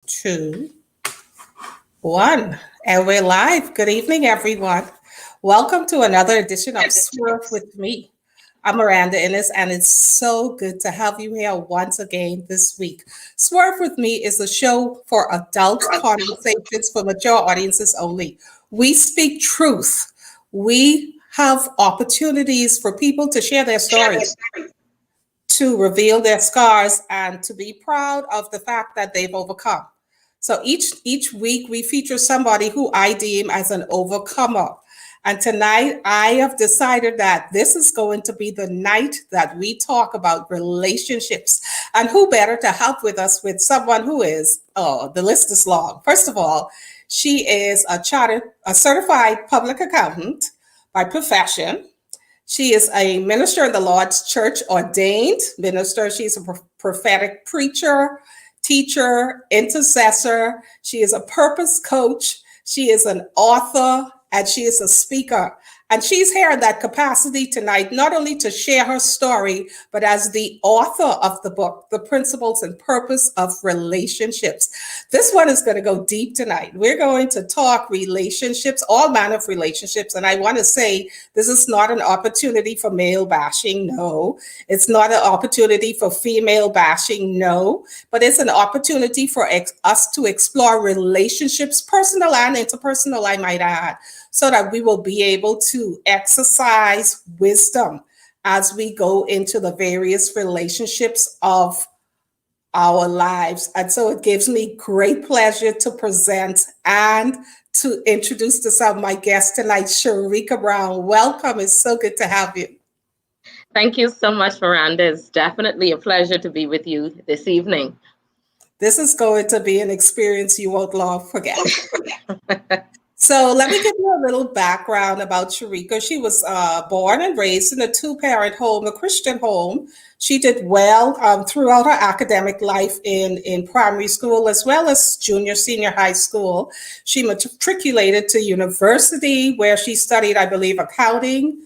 Two, one. And we're live. Good evening, everyone. Welcome to another edition of Swerve with me. I'm Miranda Innes, and it's so good to have you here once again this week. Swerve with Me is a show for adult conversations for mature audiences only. We speak truth. We have opportunities for people to share their stories, to reveal their scars, and to be proud of the fact that they've overcome. So each week we feature somebody who I deem as an overcomer. And tonight I have decided that this is going to be the night that we talk about relationships. And who better to help with us with someone who is, oh, the list is long. First of all, she is a certified public accountant by profession. She is a minister in the Lord's Church, ordained minister. She's a prophetic preacher, teacher, intercessor. She is a purpose coach. She is an author, and she is a speaker. And she's here in that capacity tonight, not only to share her story, but as the author of the book, The Principles and Purpose of Relationships. This one is going to go deep tonight. We're going to talk relationships, all manner of relationships. And I want to say this is not an opportunity for male bashing. No, it's not an opportunity for female bashing. No, but it's an opportunity for us to explore relationships, personal and interpersonal, I might add, so that we will be able to exercise wisdom as we go into the various relationships of our lives. And so it gives me great pleasure to present and to introduce to some of my guests tonight, Sherika Brown. Welcome. It's so good to have you. Thank you so much, Miranda. It's definitely a pleasure to be with you this evening. This is going to be an experience you won't long forget. So let me give you a little background about Sherika. She was born and raised in a two-parent home, a Christian home. She did well throughout her academic life in primary school as well as junior, senior high school. She matriculated to university where she studied, I believe, accounting,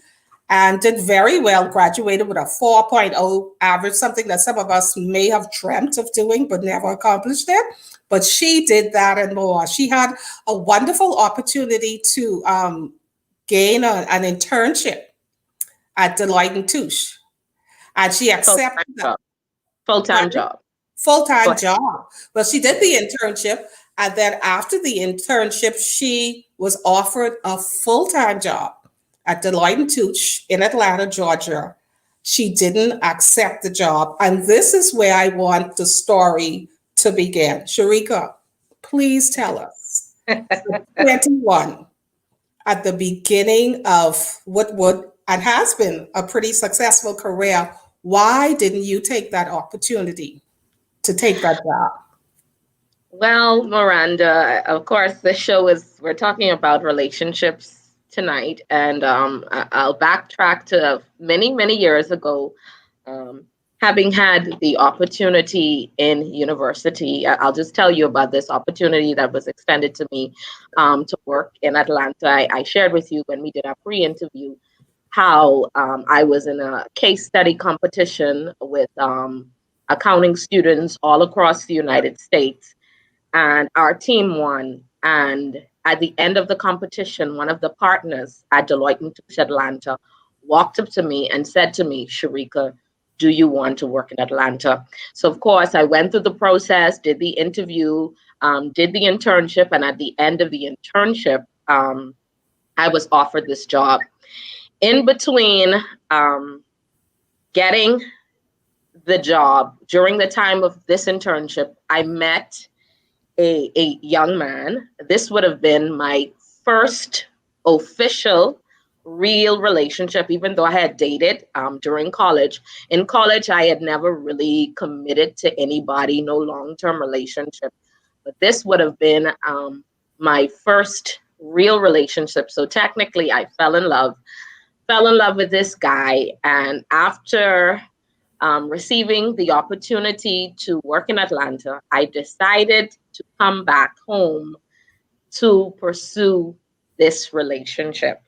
and did very well, graduated with a 4.0 average, something that some of us may have dreamt of doing but never accomplished it. But she did that and more. She had a wonderful opportunity to gain an internship at Deloitte and Touche. And she accepted that. Full-time job. Full-time job. Well, she did the internship. And then after the internship, she was offered a full-time job at Deloitte and Touche in Atlanta, Georgia. She didn't accept the job. And this is where I want the story to begin. Sherika, please tell us. 21, at the beginning of what would and has been a pretty successful career, why didn't you take that opportunity to take that job? Well, Miranda, of course, we're talking about relationships tonight, and I'll backtrack to many, many years ago. Having had the opportunity in university, I'll just tell you about this opportunity that was extended to me to work in Atlanta. I shared with you when we did our pre-interview how I was in a case study competition with accounting students all across the United States, and our team won. And at the end of the competition, one of the partners at Deloitte and Touche Atlanta walked up to me and said to me, "Sherika, do you want to work in Atlanta?" So of course, I went through the process, did the interview, did the internship, and at the end of the internship, I was offered this job. In between getting the job, during the time of this internship, I met a young man. This would have been my first official real relationship, even though I had dated during college. In college, I had never really committed to anybody, no long-term relationship. But this would have been my first real relationship. So technically, I fell in love with this guy. And after receiving the opportunity to work in Atlanta, I decided to come back home to pursue this relationship,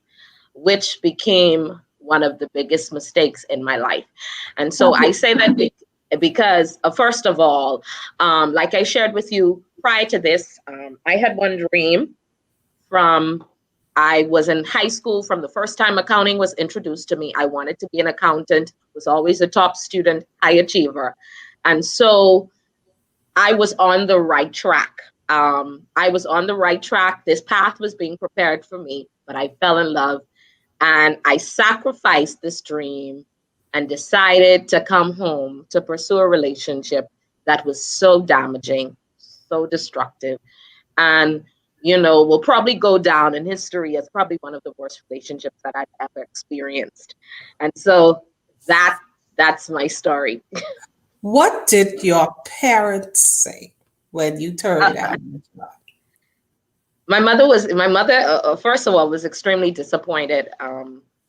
which became one of the biggest mistakes in my life. And so I say that because first of all, like I shared with you, prior to this, I had one dream from I was in high school from the first time accounting was introduced to me. I wanted to be an accountant, was always a top student, high achiever. And so I was on the right track. I was on the right track. This path was being prepared for me, but I fell in love and I sacrificed this dream and decided to come home to pursue a relationship that was so damaging, so destructive, and will probably go down in history as probably one of the worst relationships that I've ever experienced. And so that that's my story. What did your parents say when you turned Uh, down the job? My mother first of all was extremely disappointed,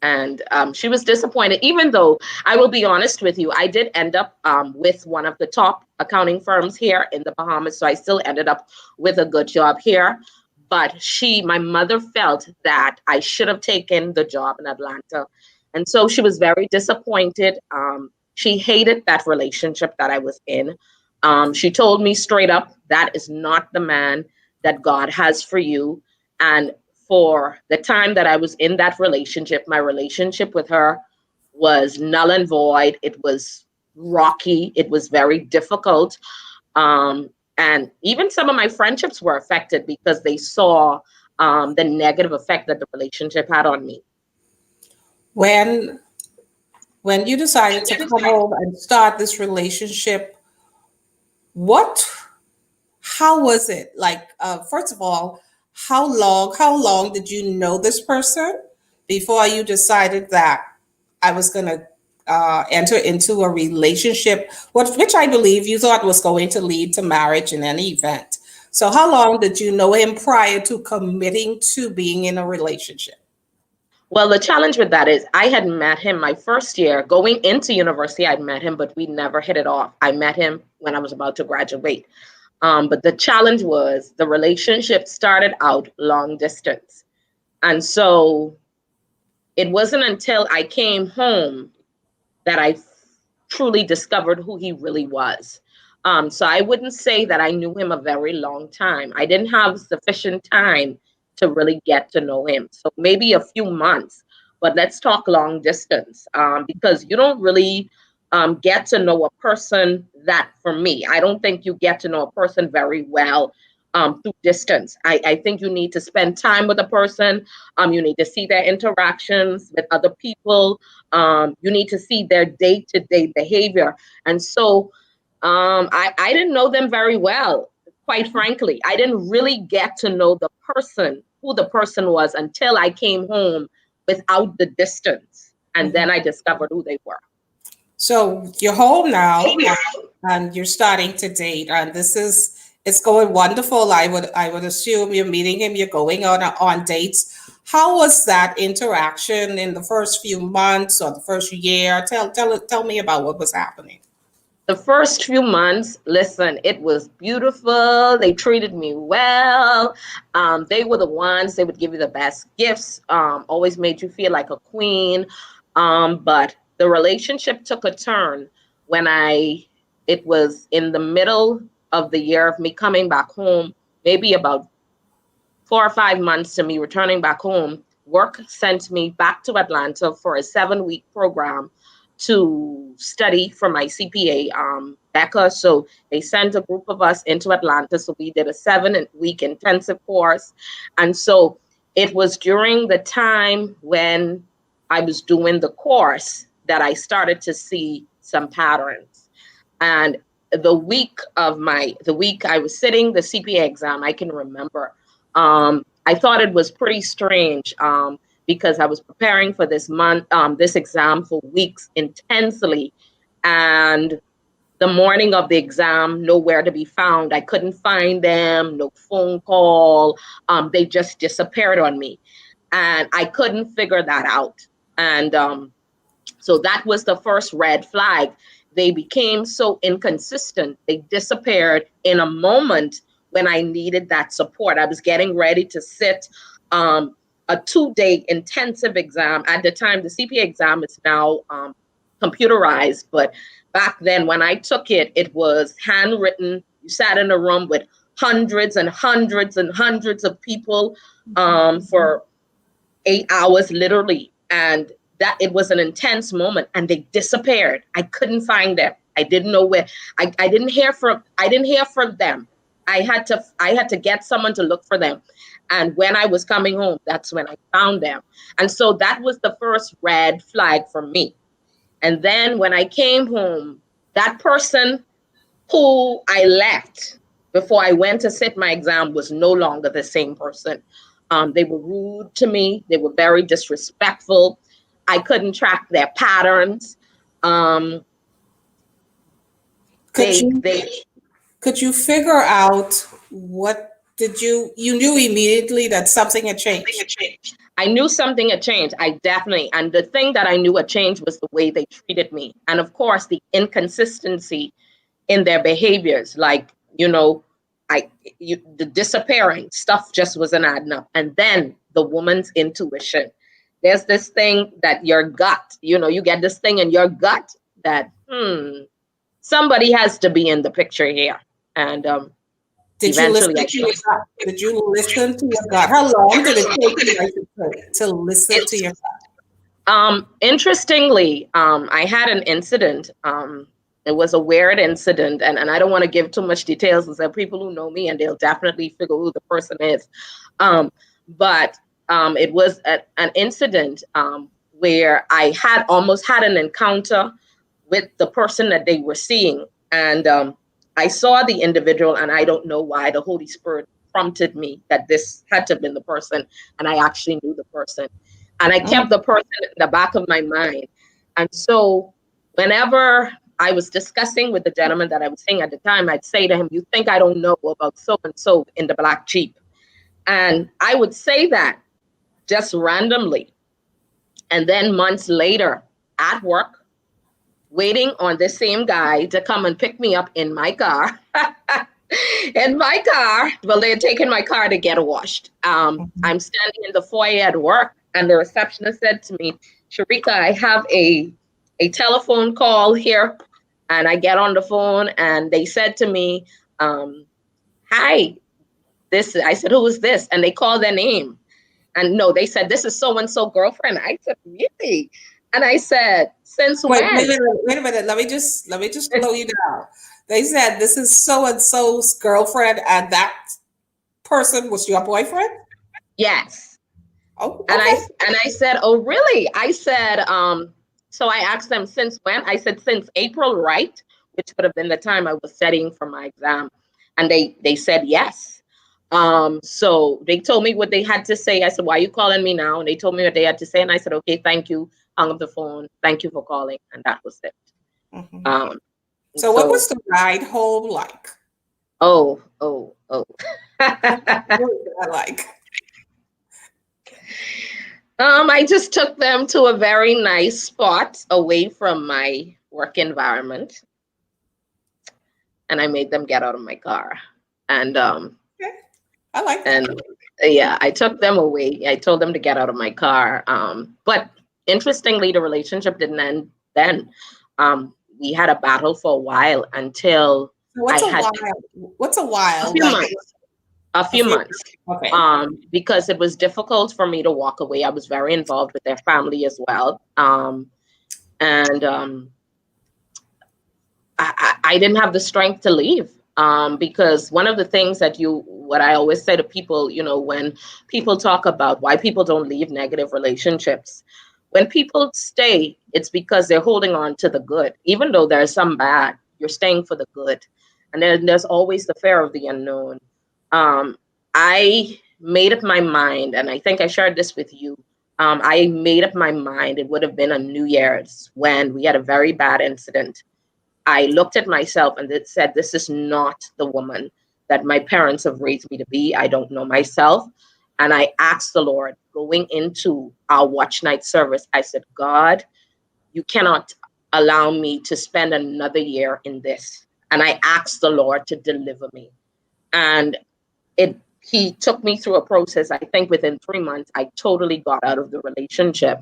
and she was disappointed, even though I will be honest with you, I did end up with one of the top accounting firms here in the Bahamas, so I still ended up with a good job here. But my mother felt that I should have taken the job in Atlanta, and so she was very disappointed. She hated that relationship that I was in. She told me straight up, that is not the man that God has for you. And for the time that I was in that relationship, my relationship with her was null and void. It was rocky. It was very difficult. And even some of my friendships were affected because they saw the negative effect that the relationship had on me. When when you decided to come home and start this relationship, what how was it? Like, first of all, how long did you know this person before you decided that I was going to enter into a relationship, which I believe you thought was going to lead to marriage in any event? So how long did you know him prior to committing to being in a relationship? Well, the challenge with that is I had met him my first year going into university. I'd met him, but we never hit it off. I met him when I was about to graduate. But the challenge was the relationship started out long distance. And so it wasn't until I came home that I truly discovered who he really was. So I wouldn't say that I knew him a very long time. I didn't have sufficient time to really get to know him. So maybe a few months, but let's talk long distance, because you don't really get to know a person that, for me, I don't think you get to know a person very well through distance. I think you need to spend time with a person. You need to see their interactions with other people. You need to see their day-to-day behavior. And so I didn't know them very well, quite frankly. I didn't really get to know the person, who the person was, until I came home without the distance. And then I discovered who they were. So you're home now and you're starting to date, and this is it's going wonderful. I would assume you're meeting him, you're going on dates. How was that interaction in the first few months or the first year? Tell me about what was happening. The first few months, listen, it was beautiful. They treated me well. They were the ones, they would give you the best gifts, always made you feel like a queen. But the relationship took a turn when it was in the middle of the year of me coming back home, maybe about 4 or 5 months to me returning back home. Work sent me back to Atlanta for a 7-week program to study for my CPA, Becca. So they sent a group of us into Atlanta. So we did a 7-week intensive course. And so it was during the time when I was doing the course that I started to see some patterns. And the week I was sitting the CPA exam, I can remember. I thought it was pretty strange, because I was preparing for this exam for weeks intensely, and the morning of the exam, nowhere to be found. I couldn't find them, no phone call. They just disappeared on me, and I couldn't figure that out. And so that was the first red flag. They became so inconsistent. They disappeared in a moment when I needed that support. I was getting ready to sit a 2-day intensive exam. At the time, the CPA exam is now computerized, but back then when I took it, it was handwritten. You sat in a room with hundreds and hundreds and hundreds of people for 8 hours literally, and that it was an intense moment, and they disappeared. I couldn't find them. I didn't know where. I didn't hear from them. I had to get someone to look for them, and when I was coming home, that's when I found them. And so that was the first red flag for me. And then when I came home, that person who I left before I went to sit my exam was no longer the same person. They were rude to me. They were very disrespectful. I couldn't track their patterns. Um, Could they you they could you figure out what did you knew immediately that something had changed? I knew something had changed. I definitely, and the thing that I knew had changed was the way they treated me, and of course the inconsistency in their behaviors. Like, I the disappearing stuff just wasn't adding up. And then the woman's intuition. There's this thing that your gut, you get this thing in your gut that somebody has to be in the picture here. And Did you eventually, listen to your gut? Did you listen to your gut? How long did it take you, I should say, to listen to it's your gut? interestingly, I had an incident. It was a weird incident, and I don't want to give too much details because there are people who know me and they'll definitely figure who the person is. But it was an incident where I had almost had an encounter with the person that they were seeing. And I saw the individual, and I don't know why the Holy Spirit prompted me that this had to have been the person. And I actually knew the person. And I kept the person in the back of my mind. And so whenever I was discussing with the gentleman that I was seeing at the time, I'd say to him, "You think I don't know about so and so in the black Jeep?" And I would say that just randomly. And then months later at work, waiting on the same guy to come and pick me up in my car. In my car, well, they're taking my car to get washed. I'm standing in the foyer at work, and the receptionist said to me, "Sherika, I have a telephone call here." And I get on the phone, and they said to me, "Hi, this." I said, "Who is this?" And they called their name. And no, they said, "This is so and so girlfriend." I said, "Really?" And I said, "Since Wait when?" a minute, wait a minute. Let me just slow you down. They said this is so and so's girlfriend, and that person was your boyfriend. Yes. Oh, And okay. I said, "Oh, really?" I said, so I asked them, "Since when?" I said, "Since April, right?" Which would have been the time I was studying for my exam. And they said yes. So they told me what they had to say. I said, "Why are you calling me now?" And they told me what they had to say. And I said, "Okay, thank you." Hung up the phone. "Thank you for calling." And that was it. Hmm. Um, So, what so, was the ride home like? oh, oh, oh. What was that like? I just took them to a very nice spot away from my work environment, and I made them get out of my car. And Okay, I like that. and yeah, I took them away. I told them to get out of my car. But interestingly, the relationship didn't end then. We had a battle for a while until So, I what's a had while? What's a a while? few Like months. A a few few? months. Okay. Because it was difficult for me to walk away. I was very involved with their family as well. And I didn't have the strength to leave, because one of the things what I always say to people, when people talk about why people don't leave negative relationships, when people stay, it's because they're holding on to the good. Even though there's some bad, you're staying for the good. And then there's always the fear of the unknown. Um, I made up my mind, and I think I shared this with you. I made up my mind. It would have been on New Year's when we had a very bad incident. I looked at myself and it said, "This is not the woman that my parents have raised me to be. I don't know myself." And I asked the Lord, going into our watch night service, I said, "God, you cannot allow me to spend another year in this." And I asked the Lord to deliver me. And he took me through a process. I think within 3 months, I totally got out of the relationship,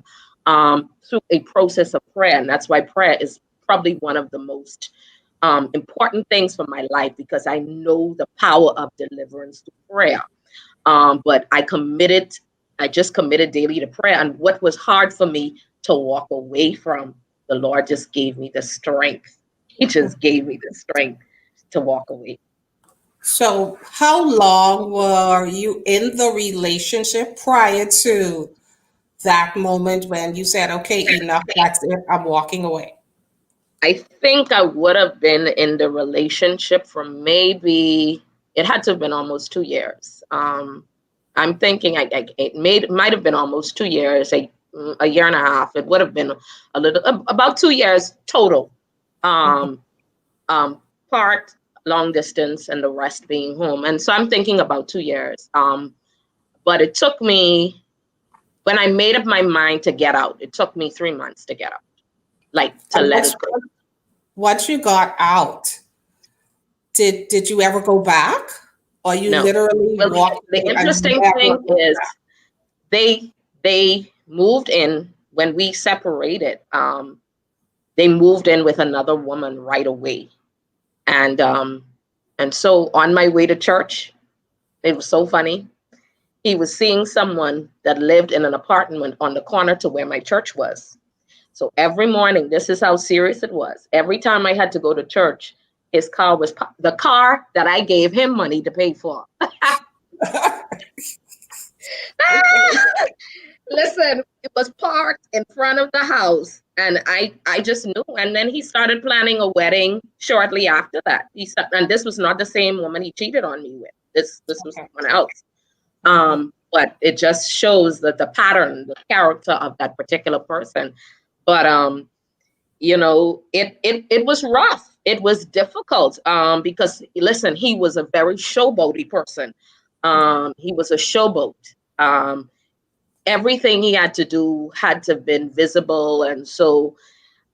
through a process of prayer. And that's why prayer is probably one of the most important things for my life because I know the power of deliverance through prayer. But I just committed daily to prayer. And what was hard for me to walk away from, the Lord just gave me the strength. He just gave me the strength to walk away. So, how long were you in the relationship prior to that moment when you said, okay, enough, that's it, I'm walking away? I think I would have been in the relationship for maybe, it had to have been almost 2 years. I'm thinking might have been almost 2 years, a year and a half. It would have been about 2 years total. Um, um, Part long distance and the rest being home. And so I'm thinking about 2 years. But it took me, when I made up my mind to get out, it took me 3 months to get out, like to And let it go. once you got out, did you ever go back? Or you No. literally Well, walked the away and interesting never thing looked is back? they moved in when we separated. They moved in with another woman right away, and so on my way to church, it was so funny. He was seeing someone that lived in an apartment on the corner to where my church was. So every morning, this is how serious it was. Every time I had to go to church, his car was the car that I gave him money to pay for. Okay. Listen, it was parked in front of the house, and I just knew. And then he started planning a wedding shortly after that. And this was not the same woman he cheated on me with. This was Okay. someone else. Mhm. But it just shows that the pattern, the character of that particular person. But it was rough. It was difficult. Because listen, he was a very showboaty person. He was a showboat. Um, Everything he had to do had to have been visible, and so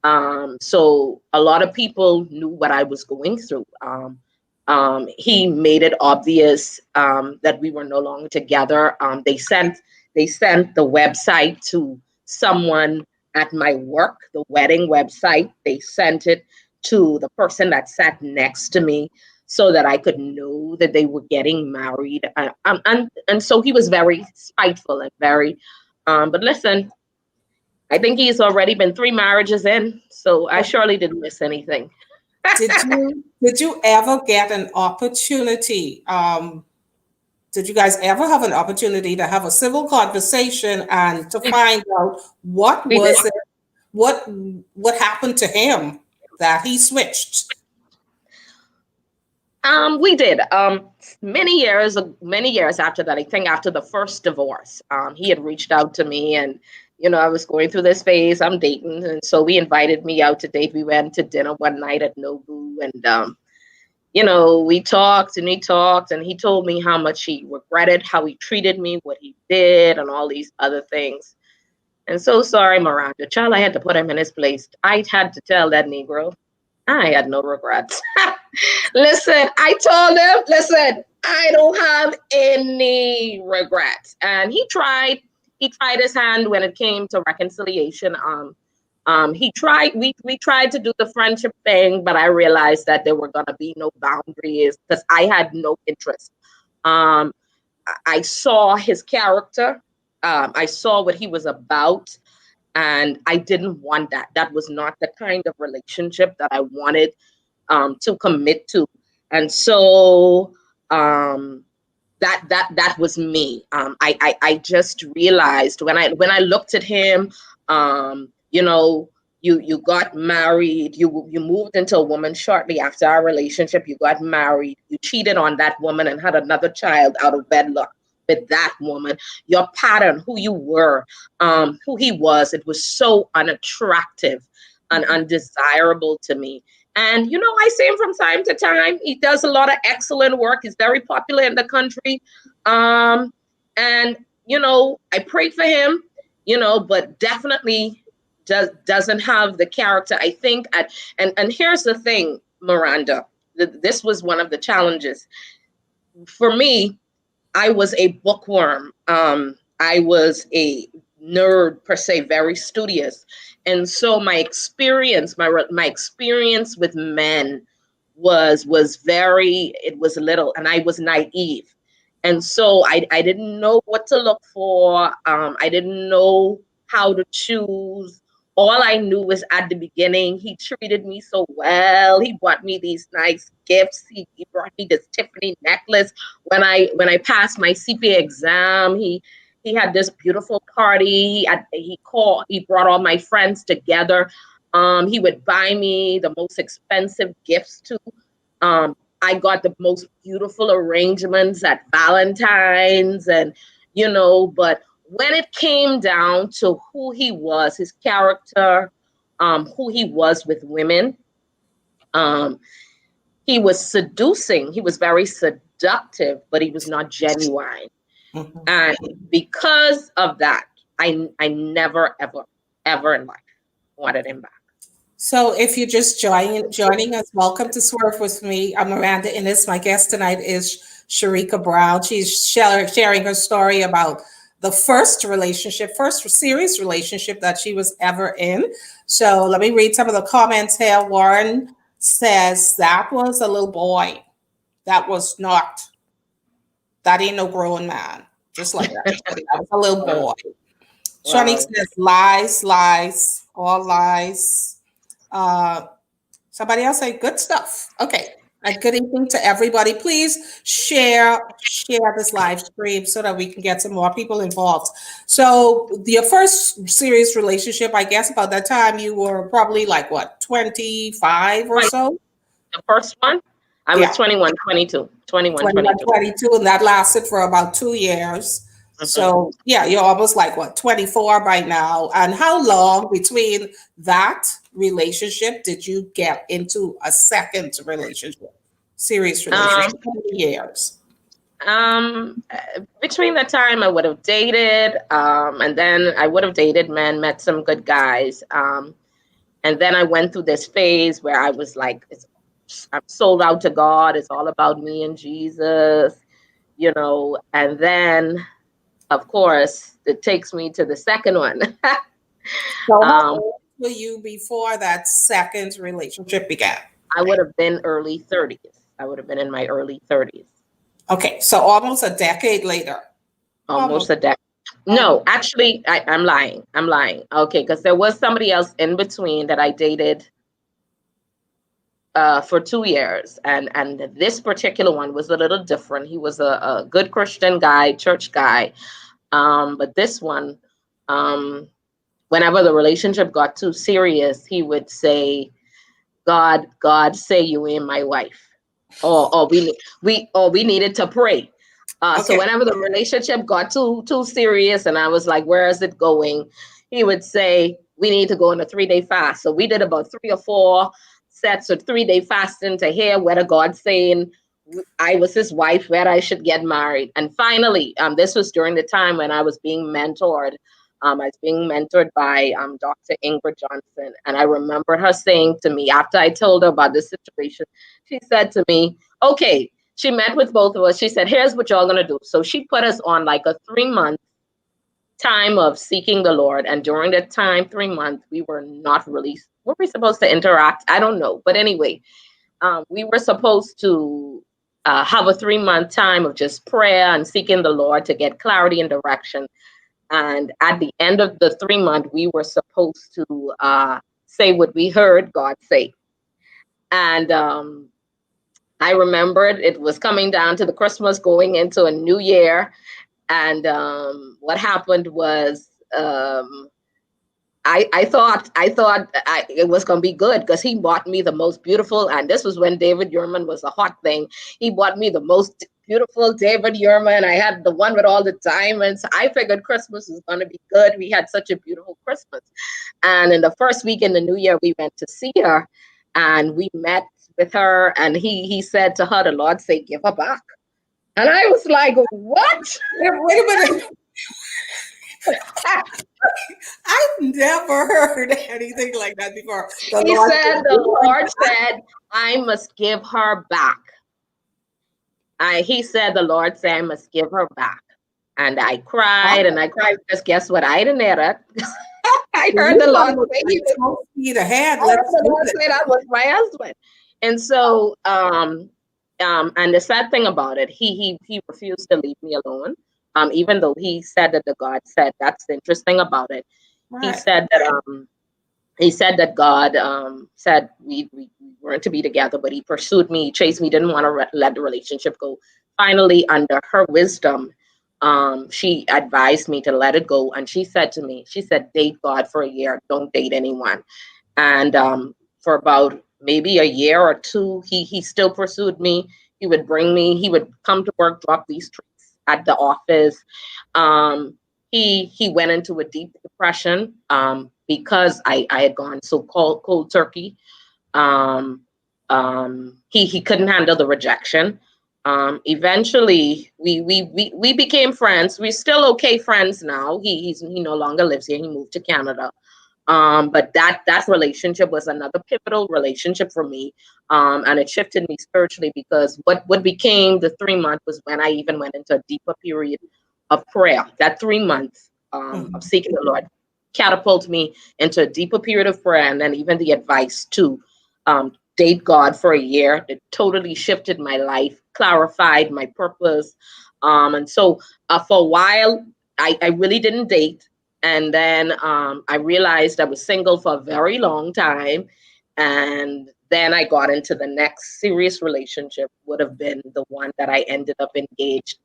a lot of people knew what I was going through. He made it obvious that we were no longer together. They sent the website to someone at my work, the wedding website. They sent it to the person that sat next to me so that I could know that they were getting married. And so he was very spiteful and very, but listen, I think he's already been 3 marriages in, so I surely didn't miss anything. Did you ever get an opportunity? Did you guys ever have an opportunity to have a civil conversation and to We, find out what we did. was it, what what happened to him that he switched? We did. Many years after that, I think after the first divorce, he had reached out to me, and I was going through this phase. I'm dating, and so we invited me out to date. We went to dinner one night at Nobu, and we talked, and he told me how much he regretted how he treated me, what he did, and all these other things. And so sorry, Miranda. Child, I had to put him in his place. I had to tell that Negro I had no regrets. Listen, I told him, listen, I don't have any regrets. And he tried his hand when it came to reconciliation. We tried to do the friendship thing, but I realized that there were gonna be no boundaries because I had no interest. Um, I saw his character. I saw what he was about, and I didn't want that. That was not the kind of relationship that I wanted to commit to. And so that was me. I just realized when I looked at him, you got married, you moved into a woman shortly after our relationship, you got married, you cheated on that woman and had another child out of wedlock with that woman. Your pattern, who you were, who he was, it was so unattractive and undesirable to me. And I see him from time to time. He does a lot of excellent work. He's very popular in the country. Um, and I pray for him, but definitely doesn't have the character. I think and here's the thing, Miranda. This was one of the challenges. For me, I was a bookworm. I was a nerd per se, very studious, and so my experience with men was very, it was little, and I was naive. And so I didn't know what to look for. I didn't know how to choose. All I knew was at the beginning, he treated me so well. He bought me these nice gifts. He brought me this Tiffany necklace when I passed my CPA exam. He had this beautiful party. He brought all my friends together. He would buy me the most expensive gifts too. I got the most beautiful arrangements at Valentine's, and but when it came down to who he was, his character, who he was with women, um, he was seducing. He was very seductive, but he was not genuine. Mhm. And because of that, I never ever ever in life wanted him back. So, if you're just joining us, welcome to Swerve with me. I'm Miranda Innes. My guest tonight is Sherika Brown. She's sharing her story about the first serious relationship that she was ever in. So, let me read some of the comments here. Warren says that was a little boy. That was not. That ain't no grown man. Just like that. That was a little Wow. boy. Shawnee Wow. says lies, lies, all lies. Uh, Somebody else say good stuff. Okay. And good evening to everybody. Please share this live stream so that we can get some more people involved. So your first serious relationship, I guess about that time you were probably like what, 25 or so? The first one, I was Yeah. 21, 22, 21, 21, 22. 22, and that lasted for about 2 years. Mhm. So yeah, you're almost like what, 24 by now. And how long between that relationship did you get into a second relationship, serious Um, relationship? How many years? Between the time I would have dated, and then I would have dated men, met some good guys, and then I went through this phase where I was like, I'm sold out to God. It's all about me and Jesus, and then of course it takes me to the second one. So how um, old were you before that second relationship began? I would have been early 30s. I would have been in my early 30s, Okay, so almost a decade later. almost Almost, a decade. No, almost. actually, I'm lying. I'm lying. Okay, because there was somebody else in between that I dated for 2 years, and this particular one was a little different. He was a good Christian guy, church guy, but this one, um, whenever the relationship got too serious, he would say, God, say you ain't my wife. Or we needed to pray. So Okay. whenever the relationship got too serious, and I was like, where is it going? He would say, we need to go on a 3-day fast. So we did about 3 or 4 sets of 3-day fasting to hear whether God's saying I was his wife, whether I should get married. And finally, this was during the time when I was being mentored. I was being mentored by Dr. Ingrid Johnson. And I remember her saying to me after I told her about this situation, she said to me, okay, she met with both of us. She said, here's what y'all gonna do. So she put us on like a 3-month time of seeking the Lord. And during that time, 3 months, we were not really, were we supposed to interact? I don't know. But anyway, we were supposed to have a 3-month time of just prayer and seeking the Lord to get clarity and direction. And at the end of the 3 month, we were supposed to say what we heard God say. And I remembered it was coming down to the Christmas, going into a new year. And what happened was, I thought it was gonna be good because he bought me the most beautiful, and this was when David Yurman was a hot thing. He bought me the most beautiful David Yurman. I had the one with all the diamonds. I figured Christmas was gonna be good. We had such a beautiful Christmas, and in the first week in the new year, we went to see her, and we met with her, and he said to her, the Lord say, give her back. And I was like, what? Wait a minute. I've never heard anything like that before. The He Lord said, the Lord said, I must give her back. He said, the Lord said, I must give her back. And I cried and I cried because guess what? I didn't hear it. I heard you the are Lord like say, full speed ahead. I heard Let's the do Lord this. say that was my husband. And so, and the sad thing about it, he refused to leave me alone. Even though he said that the God said, that's the interesting about it. He Right. said that he said that God said we weren't to be together, but he pursued me, he chased me, didn't want to let the relationship go. Finally, under her wisdom, she advised me to let it go. And she said to me, she said, date God for a year, don't date anyone. And for about maybe a year or two, he still pursued me. He would bring me, he would come to work, drop these treats at the office. Um, he went into a deep depression because I had gone so cold turkey. Um, he couldn't handle the rejection. Eventually, we became friends. We're still okay friends now. He no longer lives here. He moved to Canada. But that relationship was another pivotal relationship for me, and it shifted me spiritually, because what became the 3 month was when I even went into a deeper period of prayer. That 3 months of Mhm. seeking the Lord catapulted me into a deeper period of prayer, and then even the advice to date God for a year. It totally shifted my life, clarified my purpose, and so for a while I really didn't date. And then I realized I was single for a very long time. And then I got into the next serious relationship, would have been the one that I ended up engaged.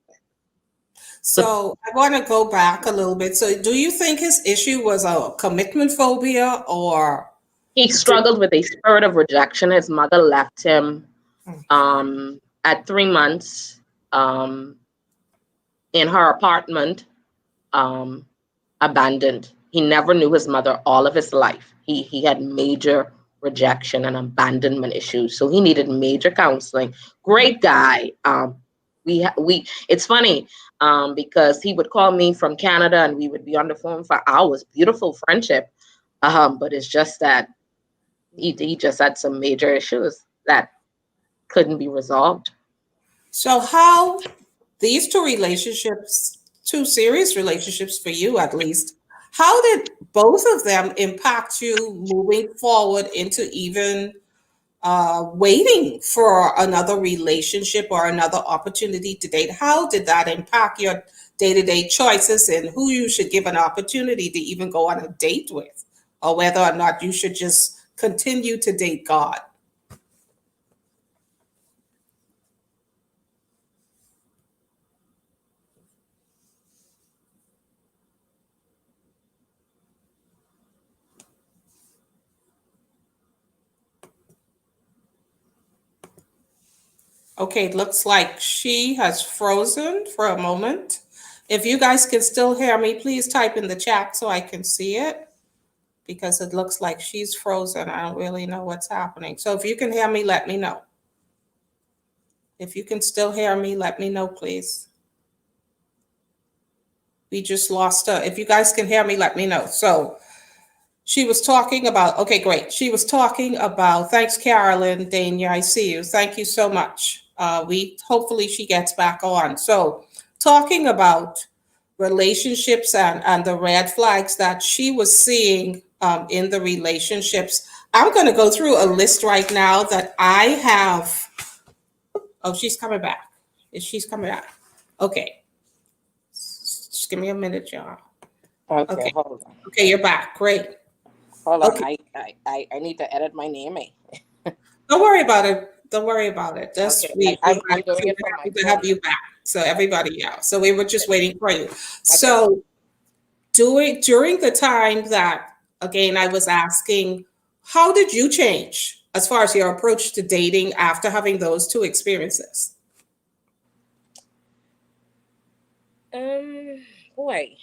So So I want to go back a little bit. So do you think his issue was a commitment phobia or he did, struggled with a spirit of rejection. His mother left him at 3 months um, in her apartment, um, abandoned. He never knew his mother all of his life. He had major rejection and abandonment issues, so he needed major counseling. Great guy. We it's funny because he would call me from Canada and we would be on the phone for hours. Beautiful friendship, but it's just that he just had some major issues that couldn't be resolved. so how these two relationships, two serious relationships for you at least, how did both of them impact you moving forward into even waiting for another relationship or another opportunity to date? How did that impact your day-to-day choices and who you should give an opportunity to even go on a date with, or whether or not you should just continue to date God? Okay, it looks like she has frozen for a moment. If you guys can still hear me, please type in the chat so I can see it, because it looks like she's frozen. I don't really know what's happening. So if you can hear me, let me know. If you can still hear me, let me know, please. We just lost her. If you guys can hear me, let me know. So she was talking about, okay, great. She was talking about, thanks, Carolyn, Dania, I see you. Thank you so much. We hopefully she gets back on. So talking about relationships and the red flags that she was seeing in the relationships. I'm going to go through a list right now that I have. Oh, she's coming back. She's coming back. Okay. Just give me a minute, y'all. Okay, Okay. hold on. Okay, you're back. Great. Hold on. Okay. I need to edit my name. Don't worry about it. Don't worry about it. Okay, Just we're I'm doing it from my happy to have phone. you back. So everybody else. So we were just waiting for you. Okay. So during the time that again I was asking, how did you change as far as your approach to dating after having those two experiences? Um, Boy,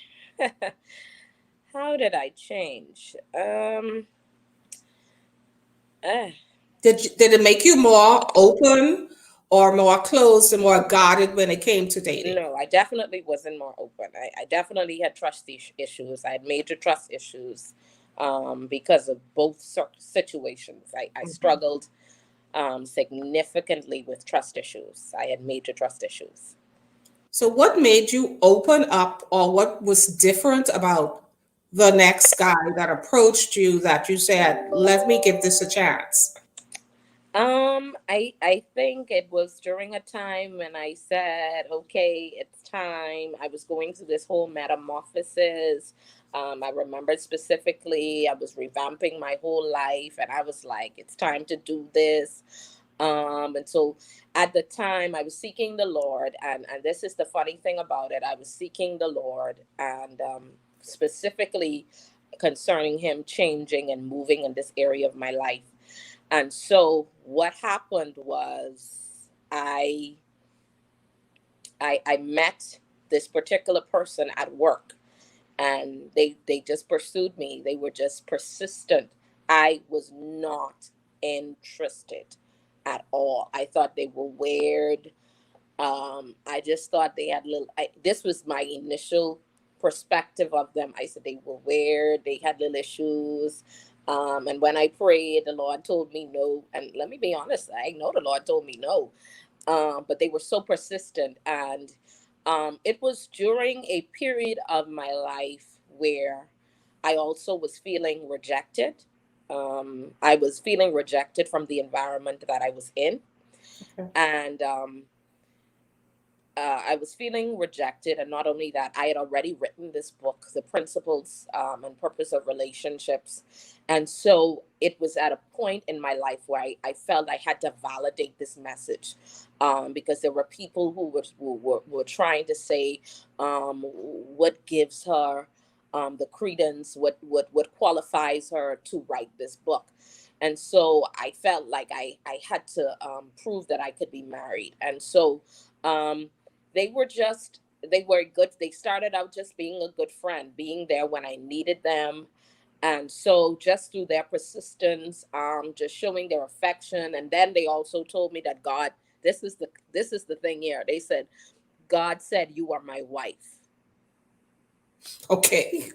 how did I change? Uh, Did it make you more open or more closed and more guarded when it came to dating? no, I definitely wasn't more open. I definitely had trust issues. I had major trust issues because of both situations. I Mhm. struggled significantly with trust issues. I had major trust issues. So, what made you open up, or what was different about the next guy that approached you that you said, let me give this a chance? I think it was during a time when I said, okay, it's time. I was going through this whole metamorphosis. I remember specifically I was revamping my whole life, and I was like, it's time to do this. And so at the time I was seeking the Lord, and this is the funny thing about it. I was seeking the Lord, and specifically concerning him changing and moving in this area of my life. And so what happened was I met this particular person at work, and they just pursued me. They were just persistent. I was not interested at all. I thought they were weird. I just thought they had this was my initial perspective of them. I said they were weird. They had little issues. And when I prayed, the Lord told me no. And let me be honest, I know the Lord told me no. But they were so persistent. And it was during a period of my life where I also was feeling rejected. I was feeling rejected from the environment that I was in. Okay. And I was feeling rejected, and not only that, I had already written this book, The Principles and Purpose of Relationships. And so it was at a point in my life where I felt I had to validate this message, because there were people who were trying to say, what gives her the credence, what qualifies her to write this book. And so I felt like I had to prove that I could be married. And so um, they were good. They started out just being a good friend, being there when I needed them. And so just through their persistence, just showing their affection. And then they also told me that God, this is the thing here. They said, God said you are my wife. Okay.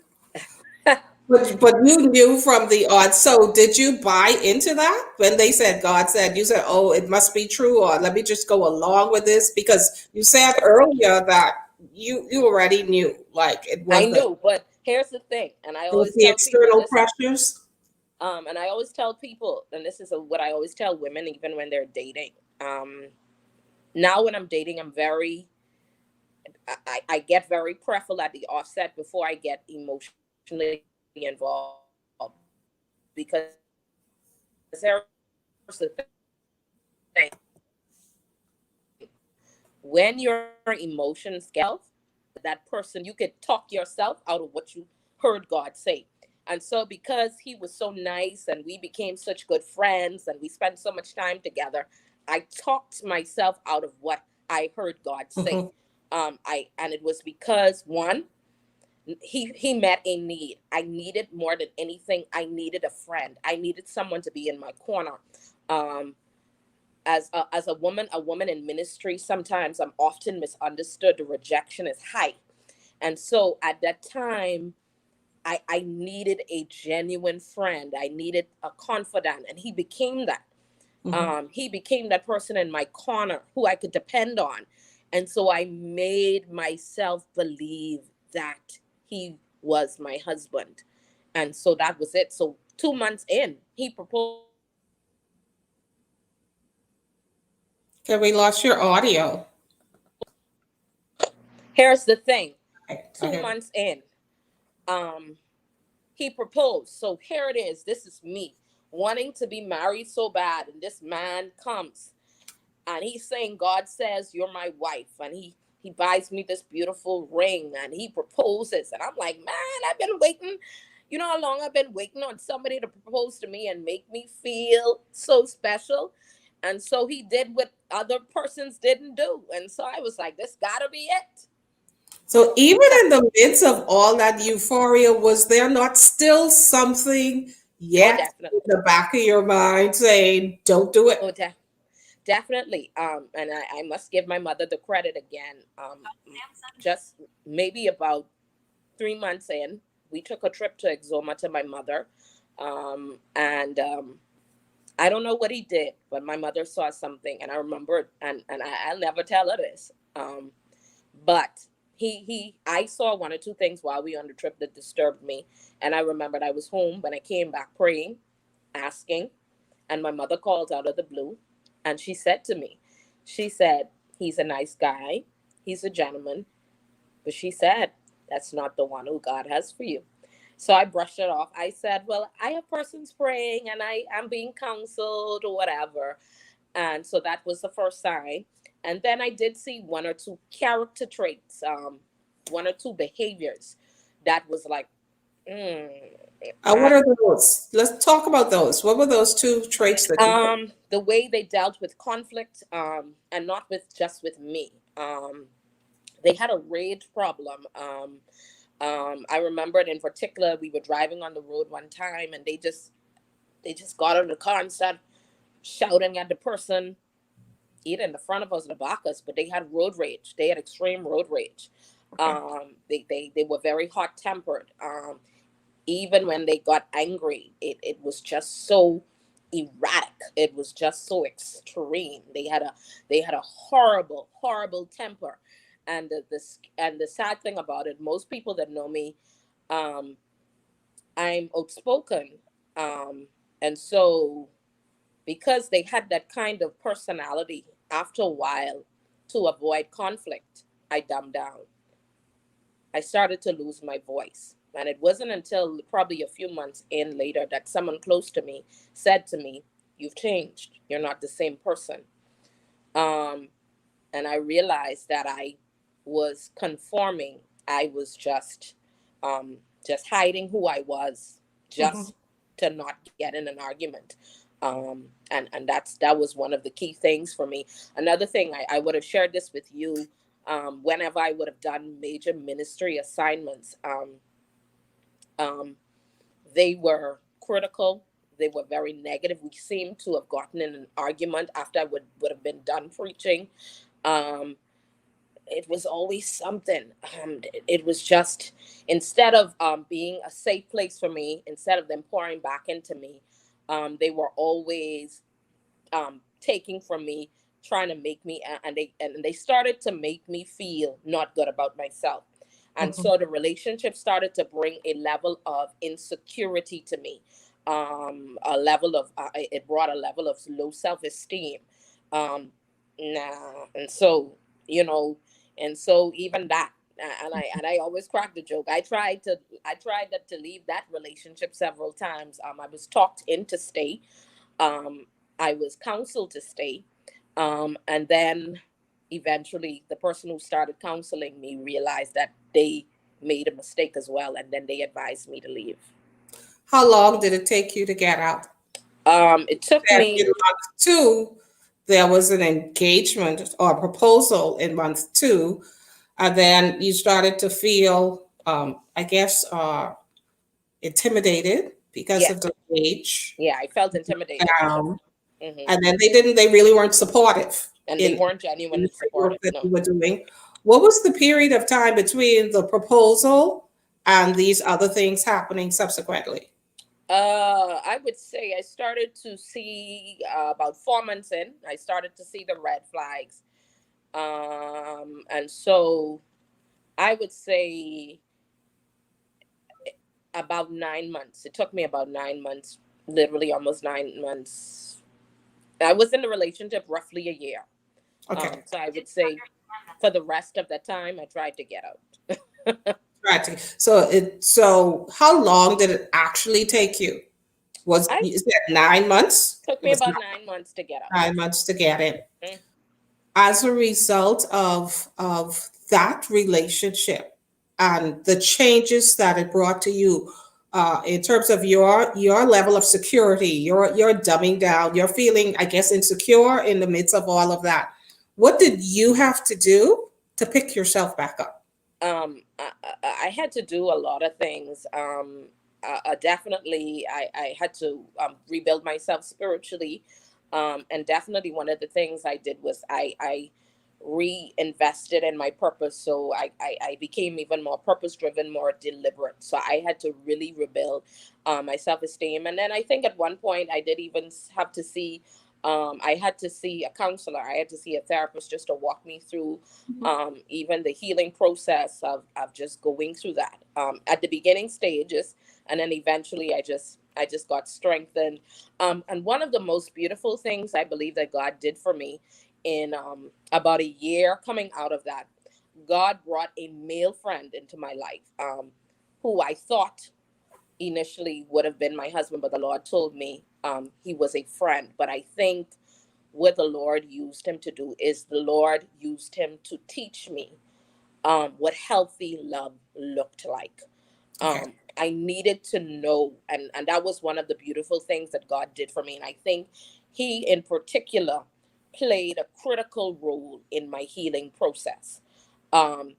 But you knew from the odd. So did you buy into that when they said God said? You said, "Oh, it must be true," or "Let me just go along with this," because you said earlier that you already knew, like I knew, but here's the thing, and I it was always the tell people external this. pressures. And I always tell people, and this is what I always tell women, even when they're dating. Um, Now when I'm dating, I get very prayerful at the offset before I get emotionally involved, because here's the thing: when your emotions get involved, that person, you could talk yourself out of what you heard God say. And so because he was so nice and we became such good friends and we spent so much time together, I talked myself out of what I heard God say. Mhm. I and it was because, one, he met a need. I needed, more than anything, I needed a friend. I needed someone to be in my corner. Um, as a woman in ministry, sometimes I'm often misunderstood. The rejection is high. And so at that time, I needed a genuine friend. I needed a confidant, and he became that. Mhm. He became that person in my corner who I could depend on. And so I made myself believe that he was my husband. And so that was it. So 2 months in, he proposed to me. Okay, we lost your audio. Here's the thing: Okay, go two ahead. months in, um, he proposed. So here it is. This is me wanting to be married so bad. And this man comes and he's saying, God says you're my wife. And he buys me this beautiful ring and he proposes. And I'm like, man, I've been waiting. You know how long I've been waiting on somebody to propose to me and make me feel so special? And so he did what other persons didn't do. And so I was like, this gotta be it. So even in the midst of all that euphoria, was there not still something Oh, yet in definitely. the back of your mind saying, "Don't do it"? Oh, definitely. And I must give my mother the credit again. Just maybe about 3 months in, we took a trip to Exoma to my mother. And I don't know what he did, but my mother saw something, and I remembered, and I'll never tell her this. But I saw one or two things while we were on the trip that disturbed me, and I remembered I was home when I came back praying, asking. And my mother called out of the blue, and she said to me, she said, he's a nice guy, he's a gentleman, but she said, that's not the one who God has for you. So I brushed it off. I said, well, I have persons praying and I am being counseled or whatever. And so that was the first sign. And then I did see one or two character traits, one or two behaviors that was like, mm, What I, are those? Let's talk about those. What were those two traits that you put? the way they dealt with conflict, and not with just with me. They had a rage problem. I remember it in particular. We were driving on the road one time, and they just got out of the car and started shouting at the person either in the front of us or the back of us. But they had road rage. They had extreme road rage. Okay. They were very hot tempered. Even when they got angry, it was just so erratic. It was just so extreme. They had a horrible temper. And the sad thing about it, most people that know me, um, I'm outspoken, and so because they had that kind of personality, after a while, to avoid conflict, I dumbed down. I started to lose my voice. And it wasn't until probably a few months in later that someone close to me said to me, you've changed. You're not the same person. Um, and I realized that I was conforming. I was just hiding who I was, Mhm. just to not get in an argument. And that was one of the key things for me. Another thing, I would have shared this with you, whenever I would have done major ministry assignments. Um, they were critical. They were very negative. We seemed to have gotten in an argument after I would have been done preaching. Um, it was always something. It was just, instead of being a safe place for me, instead of them pouring back into me, they were always taking from me, trying to make me, and they started to make me feel not good about myself. And Mhm. so the relationship started to bring a level of insecurity to me, a level of it brought a level of low self-esteem. And so, you know, and so even that, and I always crack the joke. I tried to leave that relationship several times. I was talked into stay. um, I was counseled to stay. And then eventually, the person who started counseling me realized that they made a mistake as well. And then they advised me to leave. How long did it take you to get out? It took Then in me, month two, there was an engagement or proposal in month two, and then you started to feel, I guess, intimidated because yeah, of the age yeah, I felt intimidated. down, Hmm. and then they really weren't supportive And they in weren't in genuinely the work supportive. that No. you were doing. What was the period of time between the proposal and these other things happening subsequently? I would say I started to see, about 4 months in, I started to see the red flags. And so I would say about 9 months. It took me about 9 months, literally almost 9 months. I was in the relationship roughly a year. Okay. So I would say for the rest of the time, I tried to get out. Right. So how long did it actually take you? Was I is that 9 months? took It me was about 9 months to get out. 9 months to get in. Mm. As a result of that relationship and the changes that it brought to you, in terms of your level of security, your dumbing down, you're feeling, I guess, insecure in the midst of all of that. What did you have to do to pick yourself back up? I had to do a lot of things. Definitely, I had to rebuild myself spiritually. And definitely, one of the things I did was I reinvested in my purpose. So I became even more purpose driven, more deliberate. So I had to really rebuild my self esteem. And then I think at one point I did even have to see. I had to see a counselor. I had to see a therapist just to walk me through even the healing process of just going through that, at the beginning stages. And then eventually I just I just got strengthened. And one of the most beautiful things I believe that God did for me in about a year coming out of that, God brought a male friend into my life, who I thought initially would have been my husband, but the Lord told me he was a friend. But I think what the Lord used him to do is the Lord used him to teach me what healthy love looked like. Okay. I needed to know, and that was one of the beautiful things that God did for me. And I think He, in particular, played a critical role in my healing process. Um,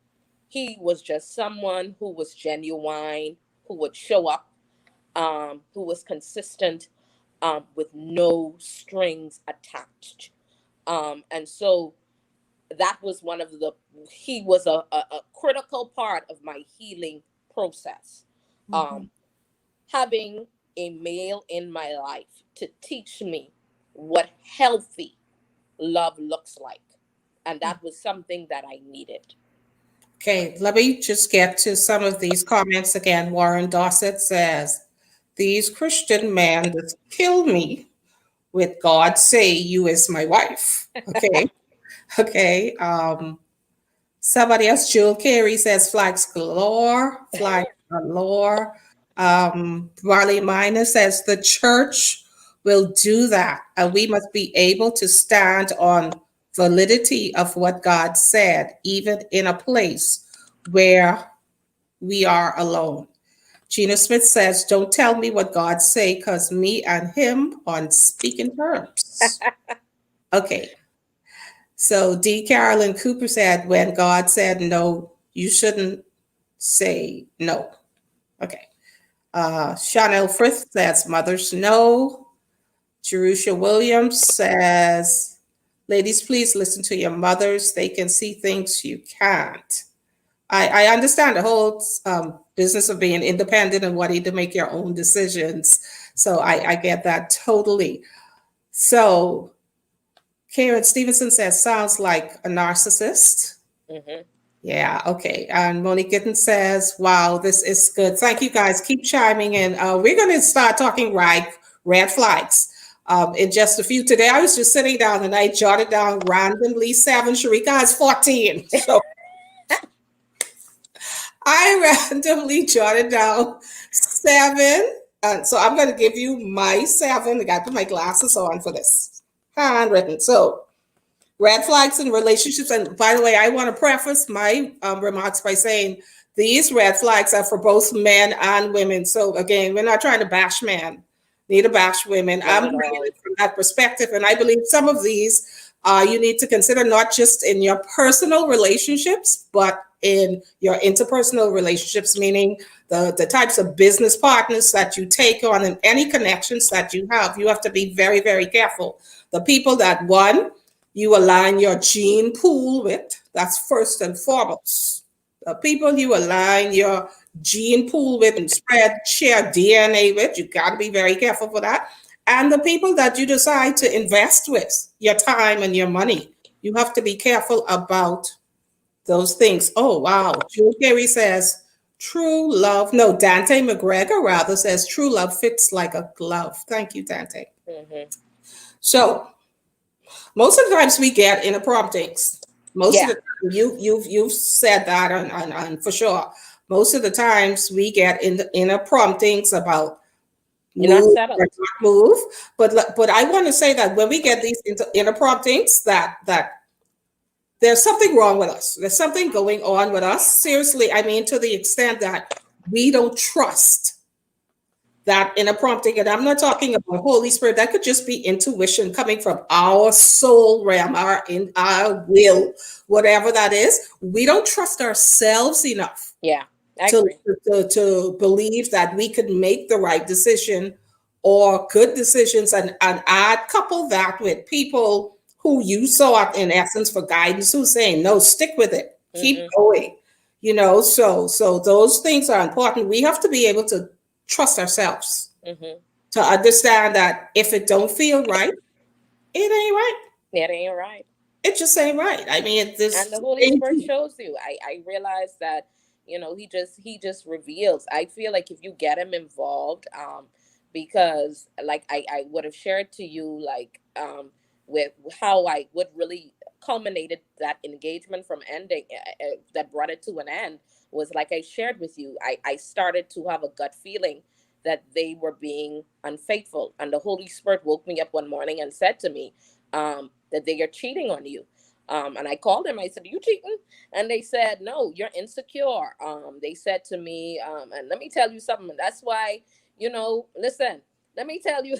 he was just someone who was genuine, who would show up, who was consistent, with no strings attached. And so that was one of the, he was a critical part of my healing process. Mhm. Um, Having a male in my life to teach me what healthy love looks like. And that was something that I needed. Okay, let me just get to some of these comments again. Warren Dossett says, these Christian men that kill me with God say you is my wife. Okay, okay. Somebody else, Jewel Carey says flags galore, flags galore. Marley Miner says the church will do that, and we must be able to stand on validity of what God said, even in a place where we are alone. Gina Smith says, "Don't tell me what God say, cause me and him on speaking terms." Okay, so D. Carolyn Cooper said, "When God said no, you shouldn't say no." Okay. Chanel Frith says, "Mothers know." Jerusha Williams says, "Ladies, please listen to your mothers. They can see things you can't." I understand the whole business of being independent and wanting to make your own decisions. So I get that totally. So Karen Stevenson says, "Sounds like a narcissist." Hmm. Yeah, okay. And Monique Gitten says, "Wow, this is good. Thank you guys. Keep chiming in. We're going to start talking red flags in just a few. Today, I was just sitting down and I jotted down randomly seven. Sherika has 14. So I randomly jotted down seven. So I'm going to give you my seven. I got to put my glasses on for this. Handwritten. So red flags in relationships. And by the way, I want to preface my remarks by saying these red flags are for both men and women. So again, we're not trying to bash men, need to bash women. Not I'm at bringing all. it from that perspective. And I believe some of these you need to consider not just in your personal relationships, but in your interpersonal relationships, meaning the types of business partners that you take on and any connections that you have. You have to be very, very careful. The people that, one, you align your gene pool with. That's first and foremost. The people you align your gene pool with and share DNA with, you got to be very careful for that. And the people that you decide to invest with, your time and your money, you have to be careful about those things. Oh, wow. Julie Carey says, true love, no, Dante McGregor rather says, true love fits like a glove. Thank you, Dante. Hmm. So, most of the times we get inner promptings. Most of Yeah, the time, you've said that and for sure. Most of the times we get in the inner promptings about you're not move or settled. not move. But I want to say that when we get these inner promptings, that there's something wrong with us. There's something going on with us. Seriously, I mean to the extent that we don't trust that inner prompting. And I'm not talking about Holy Spirit. That could just be intuition coming from our soul realm, our will, whatever that is. We don't trust ourselves enough Yeah, I to, agree. to believe that we could make the right decision or good decisions, and add couple that with people who you sought in essence for guidance, who's saying no, stick with it, keep Hmm. going, so those things are important. We have to be able to trust ourselves Hmm. to understand that if it don't feel right, it ain't right. That ain't right. It just ain't right. I mean, And this the Holy Spirit shows you. I realize that, he just reveals. I feel like if you get him involved, because like I would have shared to you like with how I would really culminated that engagement from ending, that brought it to an end, was like I shared with you. I started to have a gut feeling that they were being unfaithful, and the Holy Spirit woke me up one morning and said to me that they are cheating on you. And I called them. I said, "You cheating?" And they said, "No, you're insecure." They said to me, and let me tell you something. That's why, listen. Let me tell you,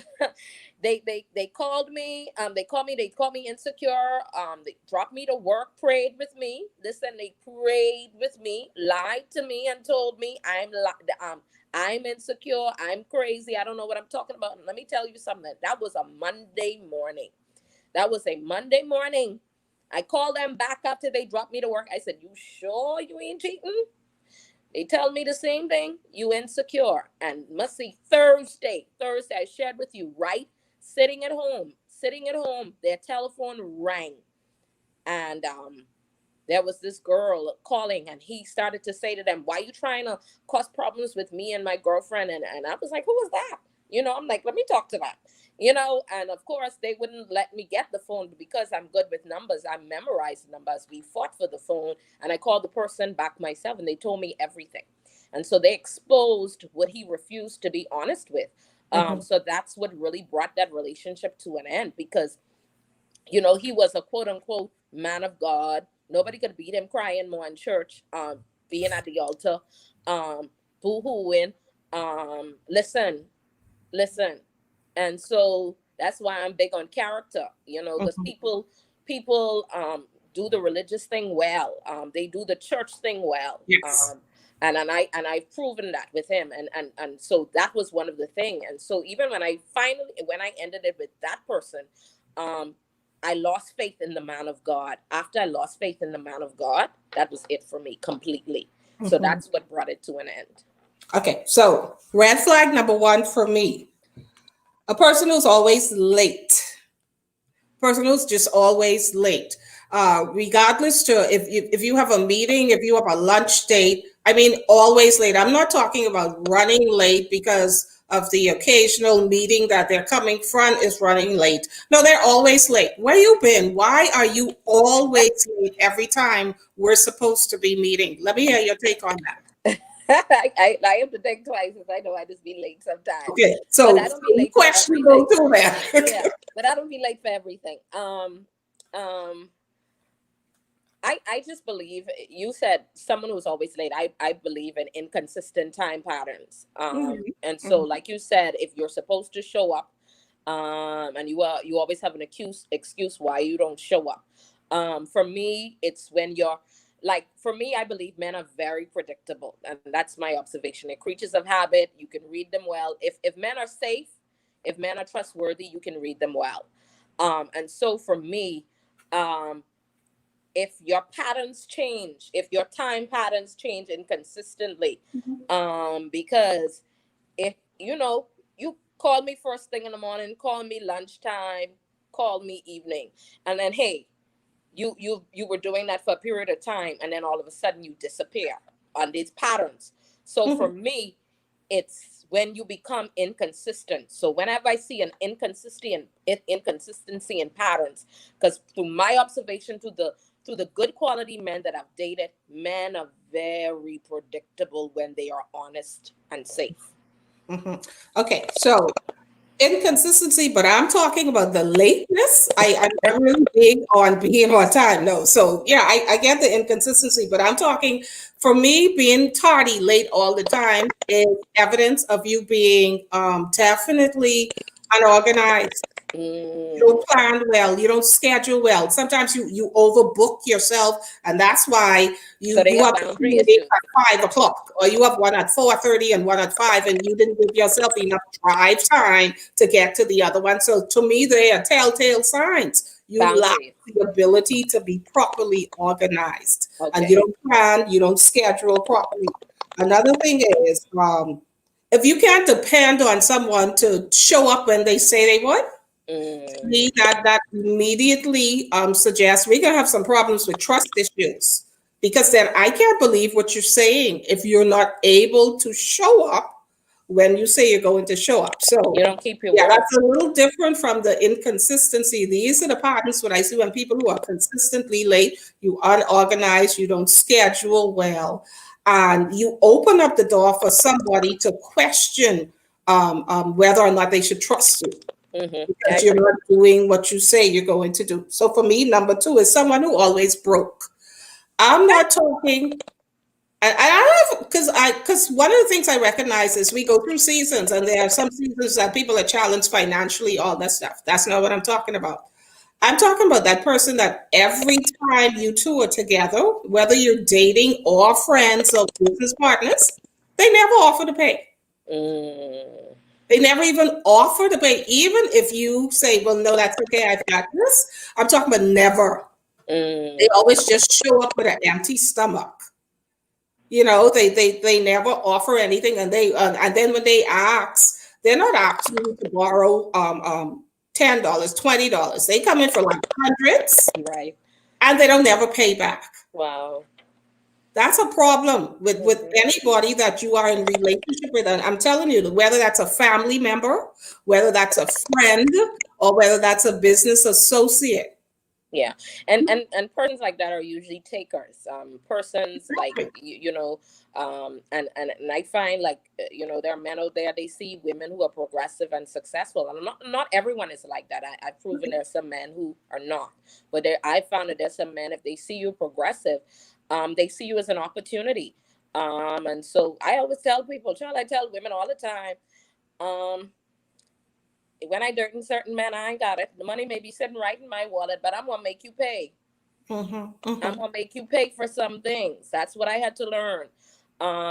they called me. They called me. They called me insecure. They dropped me to work. Prayed with me. Listen, they prayed with me. Lied to me and told me I'm insecure. I'm crazy. I don't know what I'm talking about. And let me tell you something. That was a Monday morning. That was a Monday morning. I called them back after they dropped me to work. I said, "You sure you ain't cheating?" They tell me the same thing. You insecure. And must see Thursday, I shared with you, right? Sitting at home, their telephone rang. And there was this girl calling, and he started to say to them, "Why are you trying to cause problems with me and my girlfriend?" And I was like, "Who was that?" I'm like, "Let me talk to that." And of course they wouldn't let me get the phone, because I'm good with numbers. I memorized numbers. We fought for the phone, and I called the person back myself, and they told me everything. And so they exposed what he refused to be honest with. Mhm. So that's what really brought that relationship to an end, because he was a quote unquote man of God. Nobody could beat him crying more in church, being at the altar, boo-hooing. Listen. And so that's why I'm big on character, because Mhm. people do the religious thing well. They do the church thing well. Yes. And I've proven that with him. And so that was one of the thing. And so even when I ended it with that person, um, I lost faith in the man of God. After I lost faith in the man of God, that was it for me completely. So Mhm. that's what brought it to an end. Okay, so red flag number one for me, a person who's always late. Person who's just always late. Regardless to if you have a meeting, if you have a lunch date, I mean, always late. I'm not talking about running late because of the occasional meeting that they're coming from is running late. No, they're always late. Where you been? Why are you always late every time we're supposed to be meeting? Let me hear your take on that. I have to think twice because I know I just be late sometimes. Okay, But so, I so don't be you late for questionable everything. too there. Yeah, but I don't be late for everything. Um, I just believe you said someone who's always late. I believe in inconsistent time patterns. Mhm, And so mhm, like you said, if you're supposed to show up, and you always have an excuse why you don't show up. For me, it's when you're like, for me, I believe men are very predictable, and that's my observation. They're creatures of habit. You can read them well. If men are safe, if men are trustworthy, you can read them well. And so for me, um if your patterns change, if your time patterns change inconsistently, because if you call me first thing in the morning, call me lunchtime, call me evening, and then hey, you were doing that for a period of time, and then all of a sudden you disappear on these patterns. So for mhm, me, it's when you become inconsistent. So whenever I see an inconsistency in patterns, because through my observation, through the good quality men that I've dated, men are very predictable when they are honest and safe. mhm. Okay, so inconsistency, but I'm talking about the lateness. I'm really big on being on time. No, so yeah, I get the inconsistency, but I'm talking for me being tardy, late all the time is evidence of you being definitely unorganized. You Mm. don't plan well. You don't schedule well. Sometimes you overbook yourself, and that's why So they you have have a boundary meeting issues. at 5 o'clock, or you have one at 4:30 and one at 5, and you didn't give yourself enough drive time to get to the other one. So to me, they are telltale signs. You lack Boundaries. the ability to be properly organized, and you Okay. don't plan. You don't schedule properly. Another thing is, if you can't depend on someone to show up when they say they would, me, Mm. that immediately suggests we're gonna have some problems with trust issues, because then I can't believe what you're saying if you're not able to show up when you say you're going to show up. So You don't keep your yeah, word. that's a little different from the inconsistency. These are the patterns when I see when people who are consistently late, you unorganized, you don't schedule well, and you open up the door for somebody to question whether or not they should trust you I because you're agree. not doing what you say you're going to do. So for me, number two is someone who always broke. I'm not talking. And I love because one of the things I recognize is we go through seasons, and there are some seasons that people are challenged financially, all that stuff. That's not what I'm talking about. I'm talking about that person that every time you two are together, whether you're dating or friends or business partners, they never offer to pay. Mm, They never even offer to pay, even if you say, "Well, no, that's okay, I've got this." I'm talking about never. They mm, always just show up with an empty stomach. They never offer anything, and then when they ask, they're not asking you to borrow $10, $20. They come in for like hundreds, right. and they don't never pay back. Wow. That's a problem with Hmm. anybody that you are in relationship with. And I'm telling you, whether that's a family member, whether that's a friend, or whether that's a business associate. Yeah, and persons like that are usually takers. Persons like Exactly. and I find like there are men out there, they see women who are progressive and successful, and not everyone is like that. I've proven there's some men who are not, but I found that there's some men, if they see you progressive, they see you as an opportunity. And so I always tell people, child, I tell women all the time, um, when I dirt in certain men, I ain't got it. The money may be sitting right in my wallet, but I'm gonna make you pay. Hmm. I'm Hmm. gonna make you pay for some things. That's what I had to learn.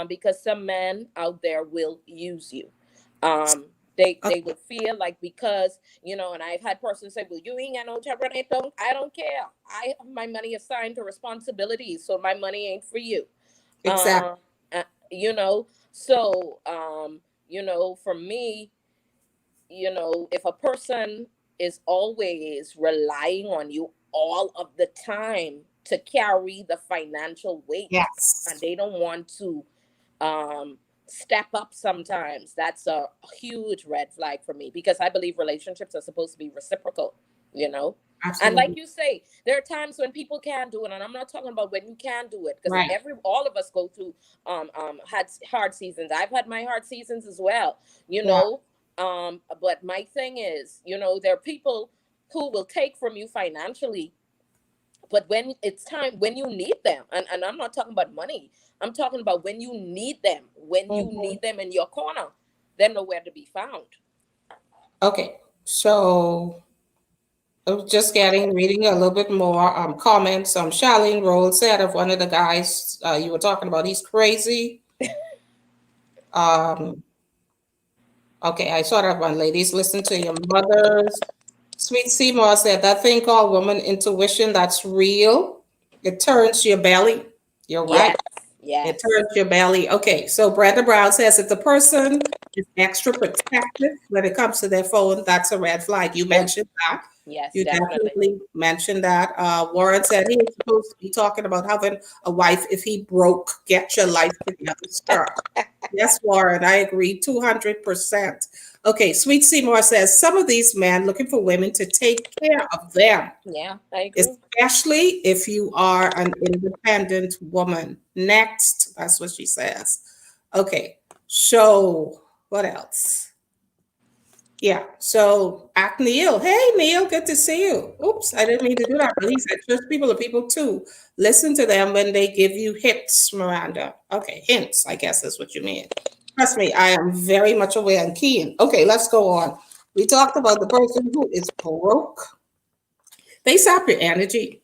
Because some men out there will use you. They would feel like, because and I've had persons say, "Well, you ain't got no job," and I don't care. I have my money assigned to responsibilities, so my money ain't for you. Exactly. Um, so for me, if a person is always relying on you all of the time to carry the financial weight, and Yes. they don't want to um, step up sometimes, that's a huge red flag for me, because I believe relationships are supposed to be reciprocal, you know? And like Absolutely. you say, there are times when people can do it, and I'm not talking about when you can do it, because Right. all of us go through had hard seasons. I've had my hard seasons as well, you Yeah. know. But my thing is, there are people who will take from you financially, but when it's time, when you need them, and I'm not talking about money, I'm talking about when you Mhm. need them in your corner, they're nowhere to be found. Okay. So I was just reading a little bit more comments. Charlene Rose said of one of the guys you were talking about, he's crazy. Um, okay, I saw that one. Ladies, listen to your mothers. Sweet Seymour said that thing called woman intuition, that's real. It turns your belly. You're right. Yes, It yes, turns your belly. Okay, so Brenda Brown says if the person is extra protective when it comes to their phone, that's a red flag. You oh mentioned that. yes, You definitely. definitely mentioned that. Warren said he was supposed to be talking about having a wife if he broke. Get your life together, sir. Yes, Warren, I agree 200%. Okay, Sweet Seymour says some of these men looking for women to take care of them, Yeah, I agree. especially if you are an independent woman. Next, that's what she says. Okay, so what else? Yeah, so Act Neil. Hey, Neil, good to see you. Oops, I didn't mean to do that. But he said, just people are people too. Listen to them when they give you hints, Miranda. Okay, hints, I guess is what you mean. Trust me, I am very much aware and keen. Okay, let's go on. We talked about the person who is broke. They sap your energy.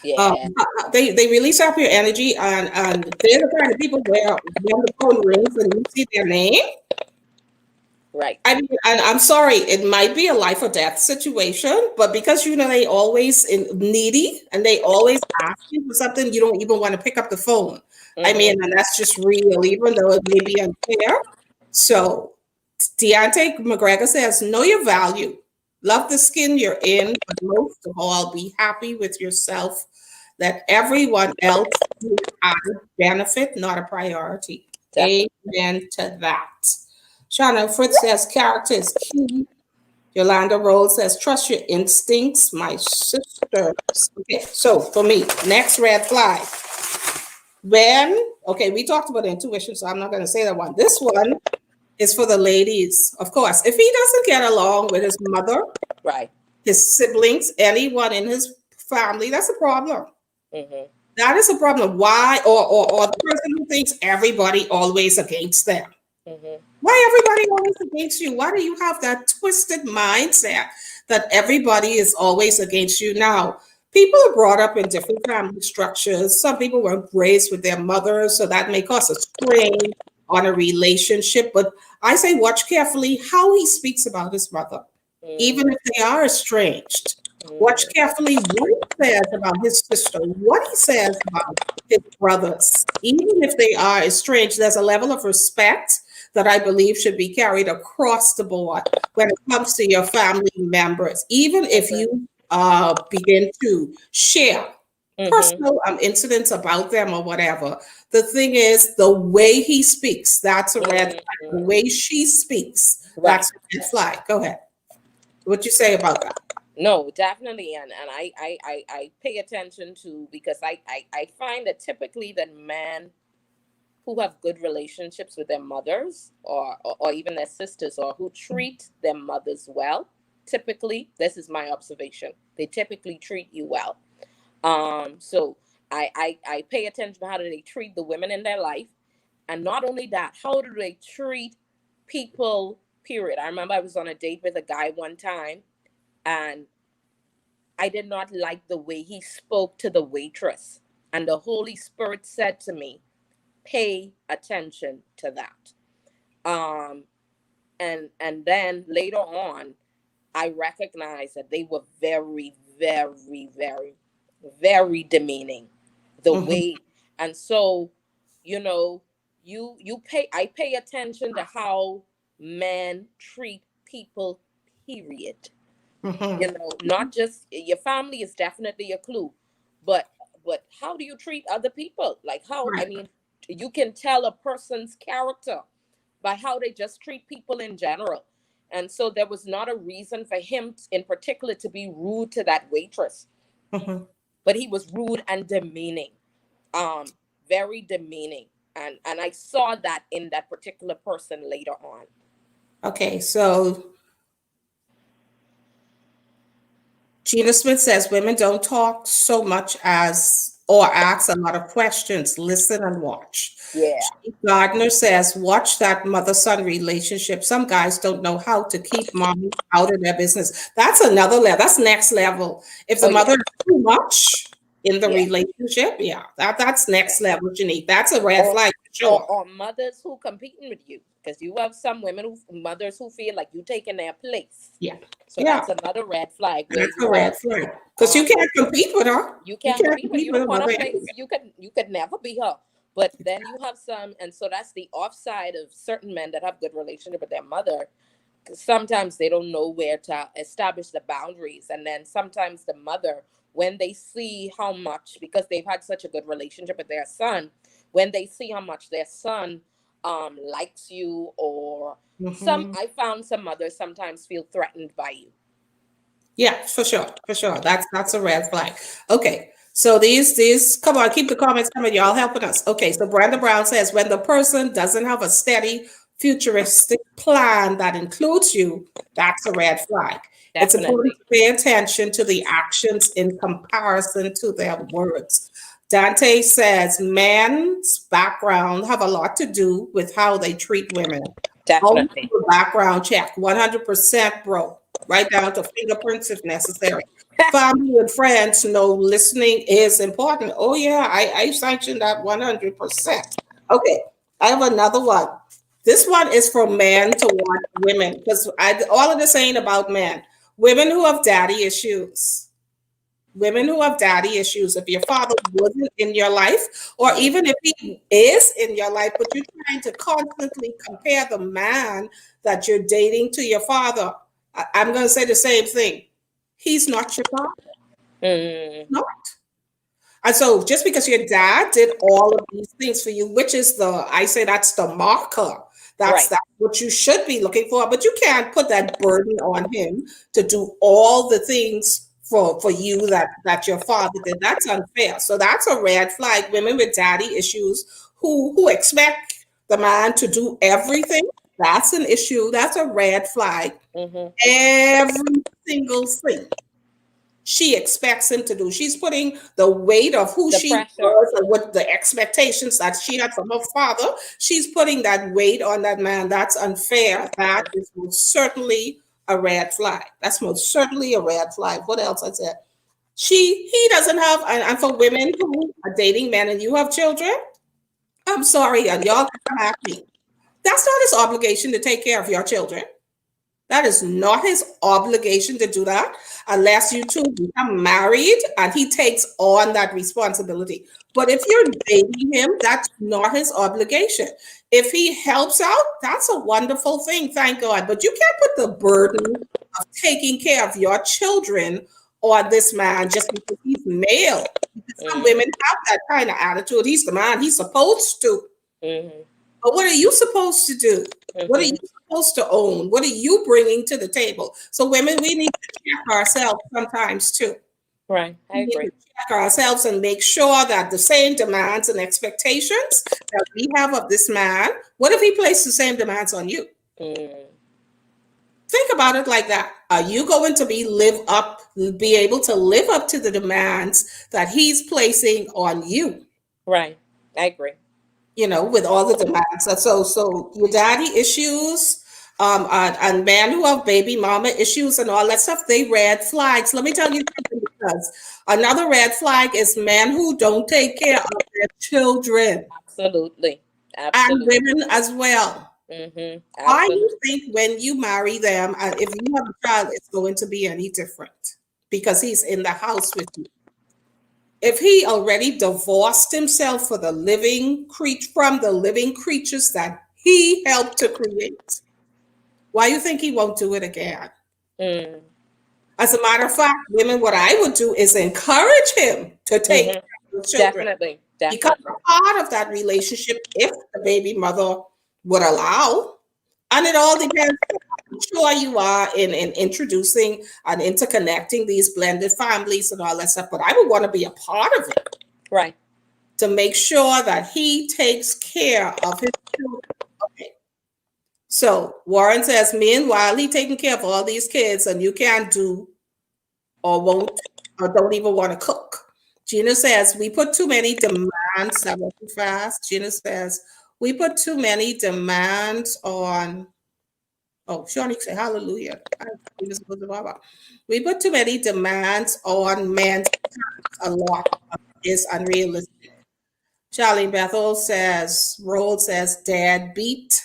Yeah. They really sap your energy, and they're the kind of people where when the phone rings and you see their name, Right. I mean, and I'm sorry, it might be a life or death situation, but because they always needy and they always ask you for something, you don't even want to pick up the phone. I mean, Mm-hmm. and that's just real, even though it may be unfair. So Deontay McGregor says, know your value. Love the skin you're in, but most of all, be happy with yourself. Let everyone else be a benefit, not a priority. Definitely. Amen to that. Shana Fritz says character is key. Yolanda Rose says trust your instincts, my sisters. Okay, so for me, next red flag. Okay, we talked about intuition, so I'm not going to say that one. This one is for the ladies, of course. If he doesn't get along with his mother, Right. his siblings, anyone in his family, that's a problem. Mm-hmm. That is a problem. Why? Or the person who thinks everybody always against them. Mm-hmm. Why everybody always against you? Why do you have that twisted mindset that everybody is always against you? Now, people are brought up in different family structures. Some people were raised with their mothers, so that may cause a strain on a relationship. But I say, watch carefully how he speaks about his mother, even if they are estranged. Watch Mm-hmm. carefully what he says about his sister, what he says about his brothers, even if they are estranged. There's a level of respect that I believe should be carried across the board when it comes to your family members, even if Mm-hmm. you begin to share Mm-hmm. personal incidents about them or whatever. The thing is, the way he speaks, that's a red flag. The Mm-hmm. way she speaks, Right. that's a red flag. Go ahead. What you say about that? No, definitely, and I pay attention to, because I find that typically that men who have good relationships with their mothers, or even their sisters, or who treat their mothers well, typically, this is my observation, they typically treat you well. So I pay attention to how do they treat the women in their life, and not only that, how do they treat people, period. I remember I was on a date with a guy one time, and I did not like the way he spoke to the waitress. And the Holy Spirit said to me, pay attention to that. Um, and then later on, I recognized that they were very, very, very, very demeaning. The Mhm, way, and so, you know, you pay I pay attention to how men treat people, period. mhm. Not just your family is definitely a clue, but how do you treat other people? Like, how, I Right. mean, you can tell a person's character by how they just treat people in general. And so there was not a reason for him in particular to be rude to that waitress, Mhm. but he was rude and demeaning, um very demeaning. And I saw that in that particular person later on. Okay, so Gina Smith says women don't talk so much as or ask a lot of questions. Listen and watch. Yeah. Steve Gardner says, watch that mother-son relationship. Some guys don't know how to keep mommy out of their business. That's another level. That's next level. If Oh the yeah. mother is too much in the Yeah. relationship, yeah, that's Yeah. next level, Janique. That's a red or flag for or, sure. or mothers who competing with you, because you have some women mothers who feel like you taking their place. Yeah. So Yeah. that's another red flag where That's you a have, red flag. Because you can't compete with her. you You can't can't compete with, compete you with don't a want a mother place, anyway. you could never be her. But then you have some, and so that's the offside of certain men that have good relationship with their mother. 'Cause sometimes they don't know where to establish the boundaries, and then sometimes the mother, when they see how much, because they've had such a good relationship with their son, when they see how much their son likes you, or some, Mhm. I found some mothers sometimes feel threatened by you. Yeah, for sure, for sure. That's a red flag. Okay, so these come on, keep the comments coming. Y'all helping us. Okay, so Brenda Brown says when the person doesn't have a steady futuristic plan that includes you, that's a red flag. It's important Definitely. to pay attention to the actions in comparison to their words. Dante says men's background have a lot to do with how they treat women. Always Definitely. do a background check, 100%, bro, right down to fingerprints if necessary. Family and friends know listening is important. Oh, yeah, I sanction that 100%. Okay, I have another one. This one is for men towards women because all of this ain't about men. Women who have daddy issues, women who have daddy issues, if your father wasn't in your life, or even if he is in your life, but you're trying to constantly compare the man that you're dating to your father, I'm going to say the same thing. He's not your father. Mm, No. And so just because your dad did all of these things for you, which is I say that's the marker That's Right. that's what you should be looking for, but you can't put that burden on him to do all the things for you that your father did. That's unfair. So that's a red flag. Women with daddy issues who expect the man to do everything. That's an issue. That's a red flag. Mm-hmm. Every single thing she expects him to do. She's putting the weight of who The she pressure. was and what the expectations that she had from her father. She's putting that weight on that man. That's unfair. That is most certainly a red flag. That's most certainly a red flag. What else I said? He doesn't have, and for women who are dating men and you have children, I'm sorry, and y'all can come at me. That's not his obligation to take care of your children. That is not his obligation to do that unless you two become married and he takes on that responsibility. But if you're dating him, that's not his obligation. If he helps out, that's a wonderful thing, thank God. But you can't put the burden of taking care of your children on this man just because he's male. Because some Mm-hmm. women have that kind of attitude. He's the man, he's supposed to. Mm-hmm. But what are you supposed to do? What are you Mm-hmm. supposed to own? What are you bringing to the table? So, women, we need to check ourselves sometimes too. Right. I We need to agree. check ourselves and make sure that the same demands and expectations that we have of this man, what if he placed the same demands on you? Mm. Think about it like that. Are you going to be able to live up to the demands that he's placing on you? Right. I agree. With all the demands. So your daddy issues, and men who have baby mama issues and all that stuff, they red flags. Let me tell you something, because another red flag is men who don't take care of their children Absolutely. and Absolutely. women as well. Mm-hmm. Why do you Absolutely. think when you marry them, if you have a child, it's going to be any different? Because he's in the house with you. If he already divorced himself for the from the living creatures that he helped to create, why you think he won't do it again? Mm. As a matter of fact, women, what I would do is encourage him to take Mm-hmm. care of the children, Definitely. become Definitely. a part of that relationship if the baby mother would allow. And it all depends on how sure you are in introducing and interconnecting these blended families and all that stuff. But I would want to be a part of it Right. to make sure that he takes care of his children. Okay. So Warren says, meanwhile, he taking care of all these kids and you can't do or won't or don't even want to cook. Gina says, we put too many demands. That was too fast. Gina says, we put too many demands on. Oh, Shawnee say hallelujah. We put too many demands on men. A lot is unrealistic. Charlie Bethel says, Roll says, dad beat.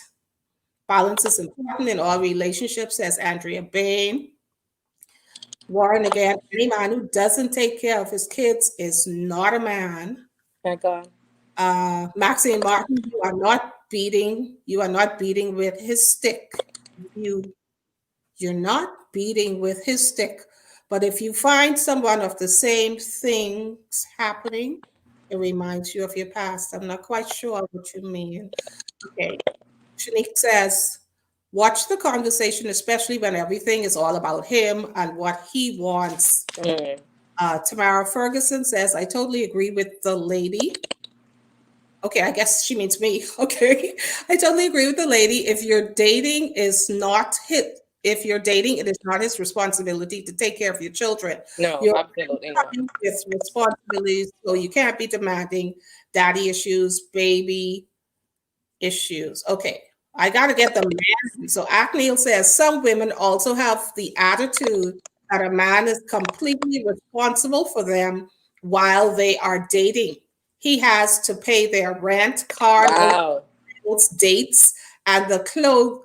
Balance is important in all relationships, says Andrea Bain. Warren again, any man who doesn't take care of his kids is not a man. My God. Maxine Martin, you are not beating with his stick. You you're not beating with his stick. But if you find someone of the same things happening, it reminds you of your past. I'm not quite sure what you mean. Okay. Shanique says, watch the conversation, especially when everything is all about him and what he wants. Mm. Tamara Ferguson says, I totally agree with the lady. Okay, I guess she means me. Okay. I totally agree with the lady. If you're dating, it is not his responsibility to take care of your children. No, You're absolutely not. coming with responsibilities, so you can't be demanding daddy issues, baby issues. Okay, I got to get the man. So Acneal says some women also have the attitude that a man is completely responsible for them while they are dating. He has to pay their rent, car notes, Wow. dates, and the clothes,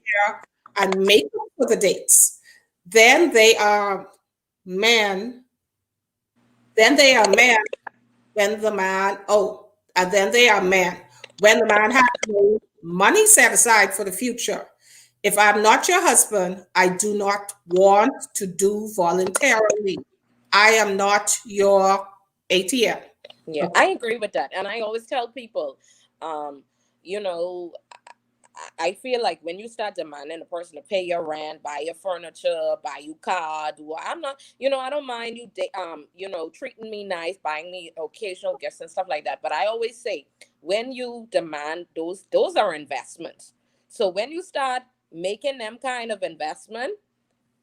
hair, and makeup for the dates. Then they are men. Then they are men when the man, oh, and then they are men. When the man has no money set aside for the future. If I'm not your husband, I do not want to do voluntarily. I am not your ATM. Yeah, Okay. I agree with that. And I always tell people, um, you know, I feel like when you start demanding a person to pay your rent, buy your furniture, buy you car, do I'm not, I don't mind you, treating me nice, buying me occasional gifts and stuff like that. But I always say, when you demand those are investments. So when you start making them kind of investment,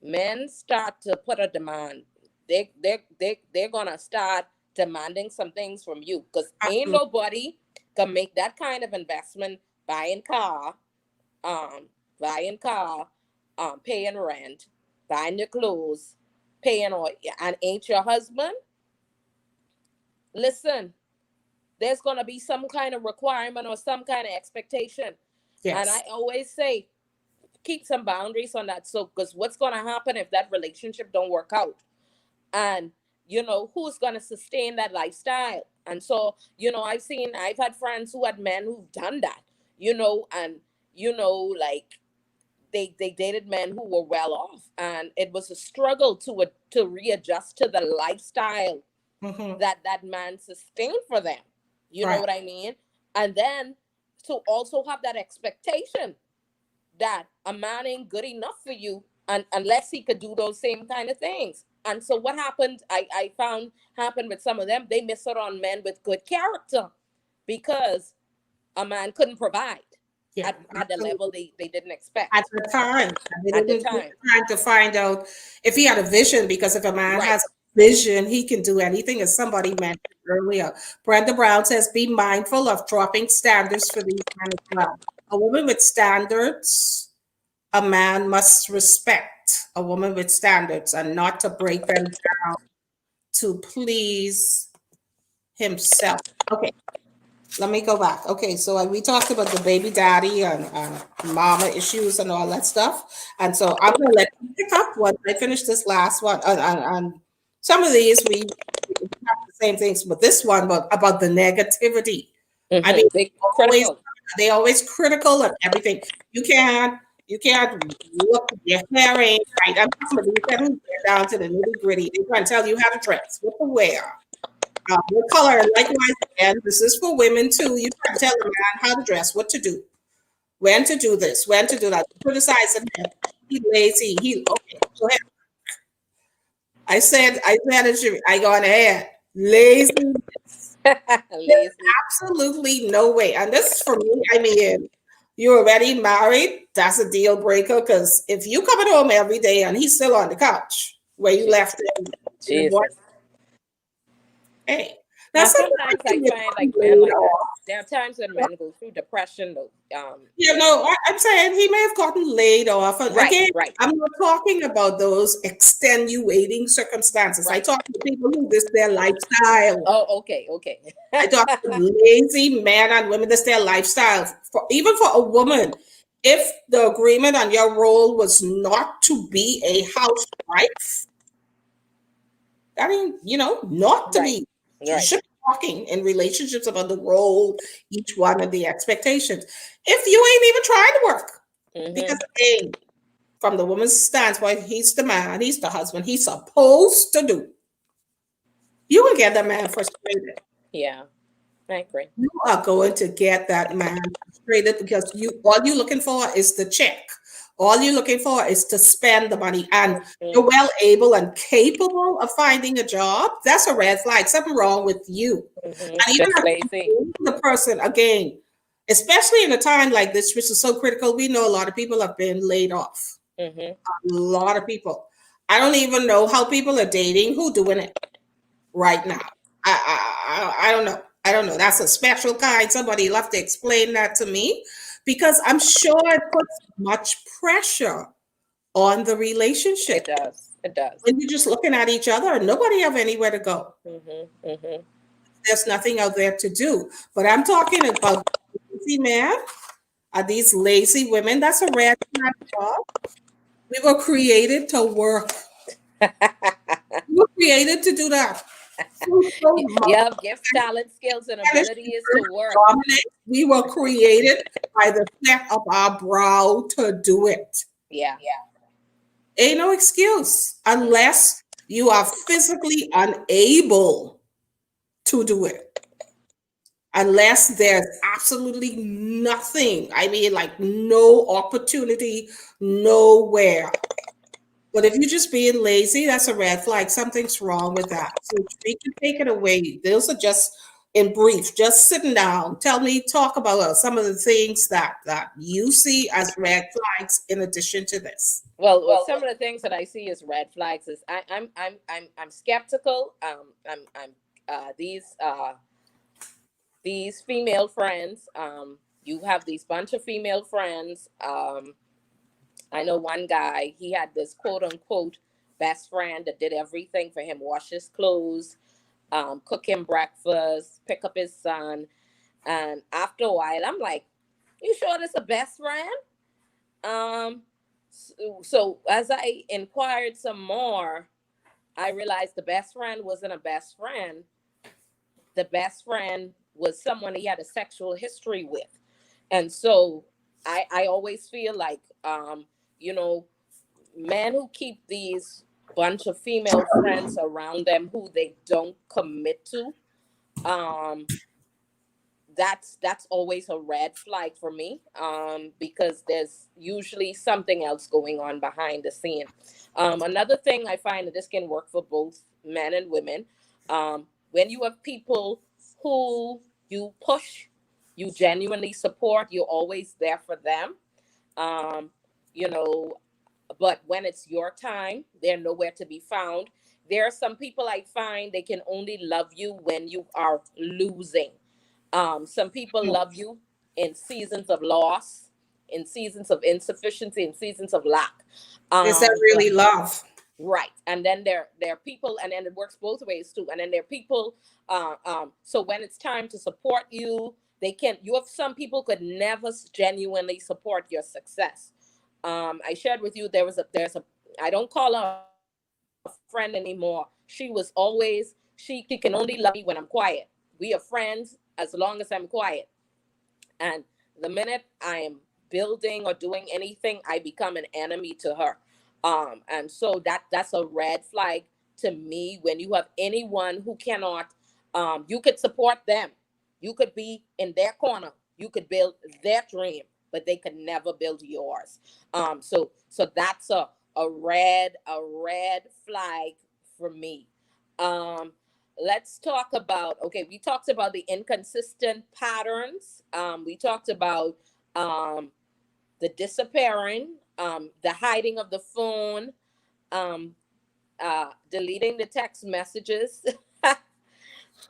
men start to put a demand. They're gonna start demanding some things from you because ain't Absolutely. nobody can make that kind of investment buying car, um, buying car, paying rent, buying your clothes, paying all, and ain't your husband. Listen, there's gonna be some kind of requirement or some kind of expectation, and I Yes. always say keep some boundaries on that. So, because what's gonna happen if that relationship don't work out? And who's going to sustain that lifestyle? And so I've had friends who had men who've done that, and like they dated men who were well off, and it was a struggle to readjust to the lifestyle Hmm. that man sustained for them. You know Right. what I mean? And then to also have that expectation that a man ain't good enough for you unless he could do those same kind of things. And so what happened, I found happened with some of them, they miss out on men with good character because a man couldn't provide Yeah. at the level Absolutely. they didn't At expect the time, and they at the didn't take time. the time to find out if he had a vision. Because if a man Right. has a vision, he can do anything. As somebody mentioned earlier, Brenda Brown says, "Be mindful of dropping standards for these men as well. A woman with standards, a man must respect a woman with standards, and not to break them to please himself." Okay, let me go back. Okay, so we talked about the baby daddy and mama issues and all that stuff. And so I'm going to let you pick up once I finish this last one. And some of these we have the same things, but this one about the negativity. I mean, They always critical. they always critical of everything. You can't you can't look your hair ain't right. I'm talking about these that who get down to the nitty gritty. They try to tell you how to dress, what to wear, what color. And likewise, again, this is for women too. You try to tell a man how to dress, what to do, when to do this, when to do that. Criticize him. He lazy. He okay. Go ahead. I said it should. I go on ahead. Lazy. There's Lazy. absolutely no way. And this for me, I mean, you're already married. That's a deal breaker because if you coming home every day and he's still on the couch where you Je- left him in the morning, Jesus. hey, Now that's like sometimes I you're find like men laid like that. off. There are times when men go through depression though. You know, I'm saying he may have gotten laid off. And Right, again, right, I'm not talking about those extenuating circumstances. I right. talk to people who this their lifestyle. Oh, okay, okay. I talk to lazy men and women, this their lifestyle. For even for a woman, if the agreement on your role was not to be a housewife, that ain't, not to Right, be. You right. should be talking in relationships about the role, each one, and the expectations. If you ain't even trying to work, because Mm-hmm. again, from the woman's standpoint, he's the man, he's the husband, he's supposed to do. You will get that man frustrated. Yeah, I agree. You are going to get that man frustrated because you all you're looking for is the check. All you're looking for is to spend the money, and Mm-hmm. you're well able and capable of finding a job. That's a red flag. Something wrong with you. Mm-hmm. And even Just if lazy. the person again, especially in a time like this, which is so critical, we know a lot of people have been laid off. Mm-hmm. A lot of people. I don't even know how people are dating who doing it right now. I don't know. I don't know. That's a special kind. Somebody will have to explain that to me because I'm sure it puts much pressure on the It relationship does. It does. when you're just looking at each other and nobody have anywhere to go. Mm-hmm. Mm-hmm. There's nothing out there to do. But I'm talking about lazy men, are these lazy women. That's a red flag job. We were created to work. We were created to do that. So You much have gifts, talent, skills, and energy abilities to work. dominate. We were created by the sweat of our brow to do it. Yeah. Ain't no excuse unless you are physically unable to do it. unless there's absolutely nothing. I mean, like no opportunity, nowhere. But if you're just being lazy, that's a red flag. Something's wrong with that. So we can take it away. Those are just in brief, just sitting down. Tell me, talk about some of the things that you see as red flags in addition to this. Well, some of the things that I see as red flags is I'm skeptical. These these female friends. You have these bunch of female friends. I know one guy. He had this quote unquote best friend that did everything for him: wash his clothes, cook him breakfast, pick up his son. And after a while, I'm like, "You sure this a best friend?" So as I inquired some more, I realized the best friend wasn't a best friend. The best friend was someone he had a sexual history with. And so I always feel like, you know, men who keep these bunch of female friends around them who they don't commit to, um, that's always a red flag for me, because there's usually something else going on behind the scene. Another thing I find that this can work for both men and women, when you have people who you push, you genuinely support, you're always there for them, um, you know, but when it's your time, they're nowhere to be found. There are some people I find they can only love you when you are losing. Some people love you in seasons of loss, in seasons of insufficiency, in seasons of lack. Is that But really love? right, and then there are people, and then it works both ways too. And then there are people. So when it's time to support you, they can. You have some people could never genuinely support your success. I shared with you there's a I don't call her a friend anymore. She was always she can only love me when I'm quiet. We are friends as long as I'm quiet. And the minute I am building or doing anything, I become an enemy to her. And so that's a red flag to me when you have anyone who cannot. You could support them, you could be in their corner, you could build their dream, but they could never build yours. So that's a red flag for me. Um, let's talk about, okay, we talked about the inconsistent patterns, we talked about um, the disappearing, the hiding of the phone, um, deleting the text messages.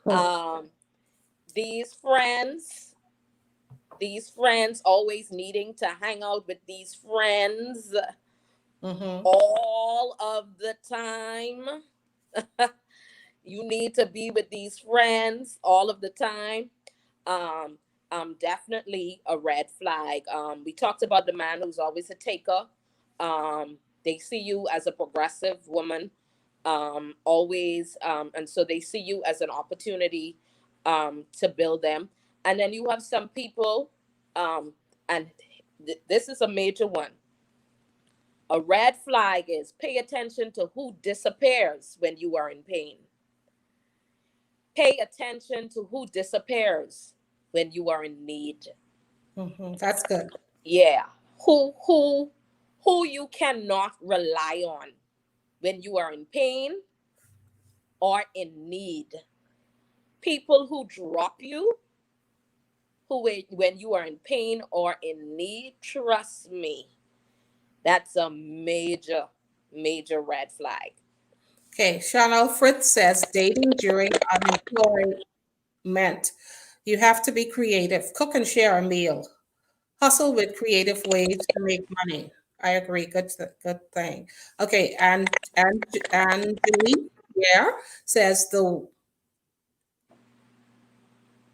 um, these friends these friends always needing to hang out with these friends Mm-hmm. all of the time. You need to be with these friends all of the time. um Definitely a red flag. We talked about the man who's always a taker. They see you as a progressive woman, always, and so they see you as an opportunity to build them. And then you have some people, um and this is a major one. A red flag is pay attention to who disappears when you are in pain. Pay attention to who disappears when you are in need. Mm-hmm. That's good. Yeah. Who you cannot rely on when you are in pain or in need. People who drop you, who when you are in pain or in need, trust me, that's a major red flag. Okay, Chanel Fritz says dating during unemployment. You have to be creative. Cook and share a meal. Hustle with creative ways to make money. I agree. Good thing. Okay, and Julie, yeah, says the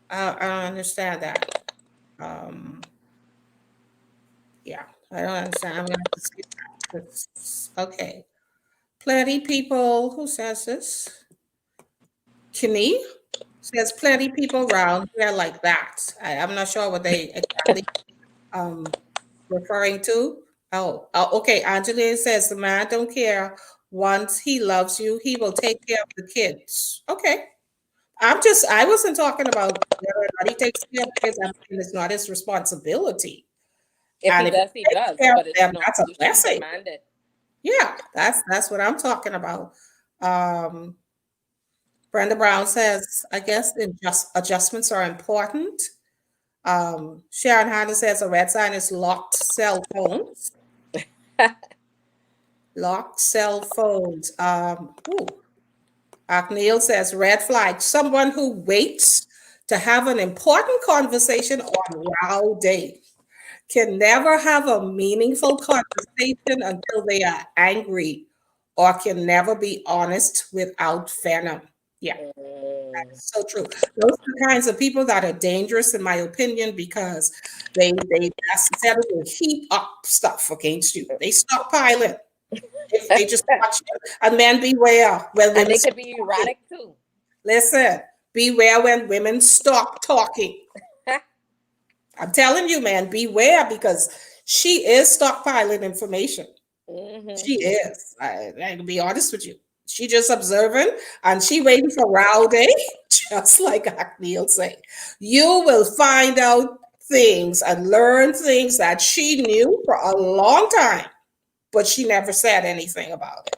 I don't understand that. Um, yeah, I don't understand. I'm gonna have to skip that. Okay. Plenty people. Who says this? Kenny says plenty people around here like that. I'm not sure what they exactly um referring to. Oh, okay. Angela says the man don't care. Once he loves you, he will take care of the kids. Okay, I wasn't talking about whether or not he takes care of kids. I'm saying it's not his responsibility. If And he if he does, he takes does, care of but it's them, not, that's a you shouldn't blessing. demand it. Yeah, that's what I'm talking about. Um, Brenda Brown says, I guess adjustments are important. Sharon Hanna says a red sign is locked cell phones. Locked cell phones. Neil says red flag. Someone who waits to have an important conversation on row day can never have a meaningful conversation until they are angry or can never be honest without venom. Yeah, Mm. so true. Those are the kinds of people that are dangerous, in my opinion, because they necessarily will heap up stuff against you. They stockpile. If they just watch it. And men beware when And women they stop could be talking. erratic too. Listen, beware when women stop talking. I'm telling you, man, beware because she is stockpiling information. Hmm. She is. I can be honest with you. She just observing and she waiting for row day, just like Neil say. You will find out things and learn things that she knew for a long time, but she never said anything about it.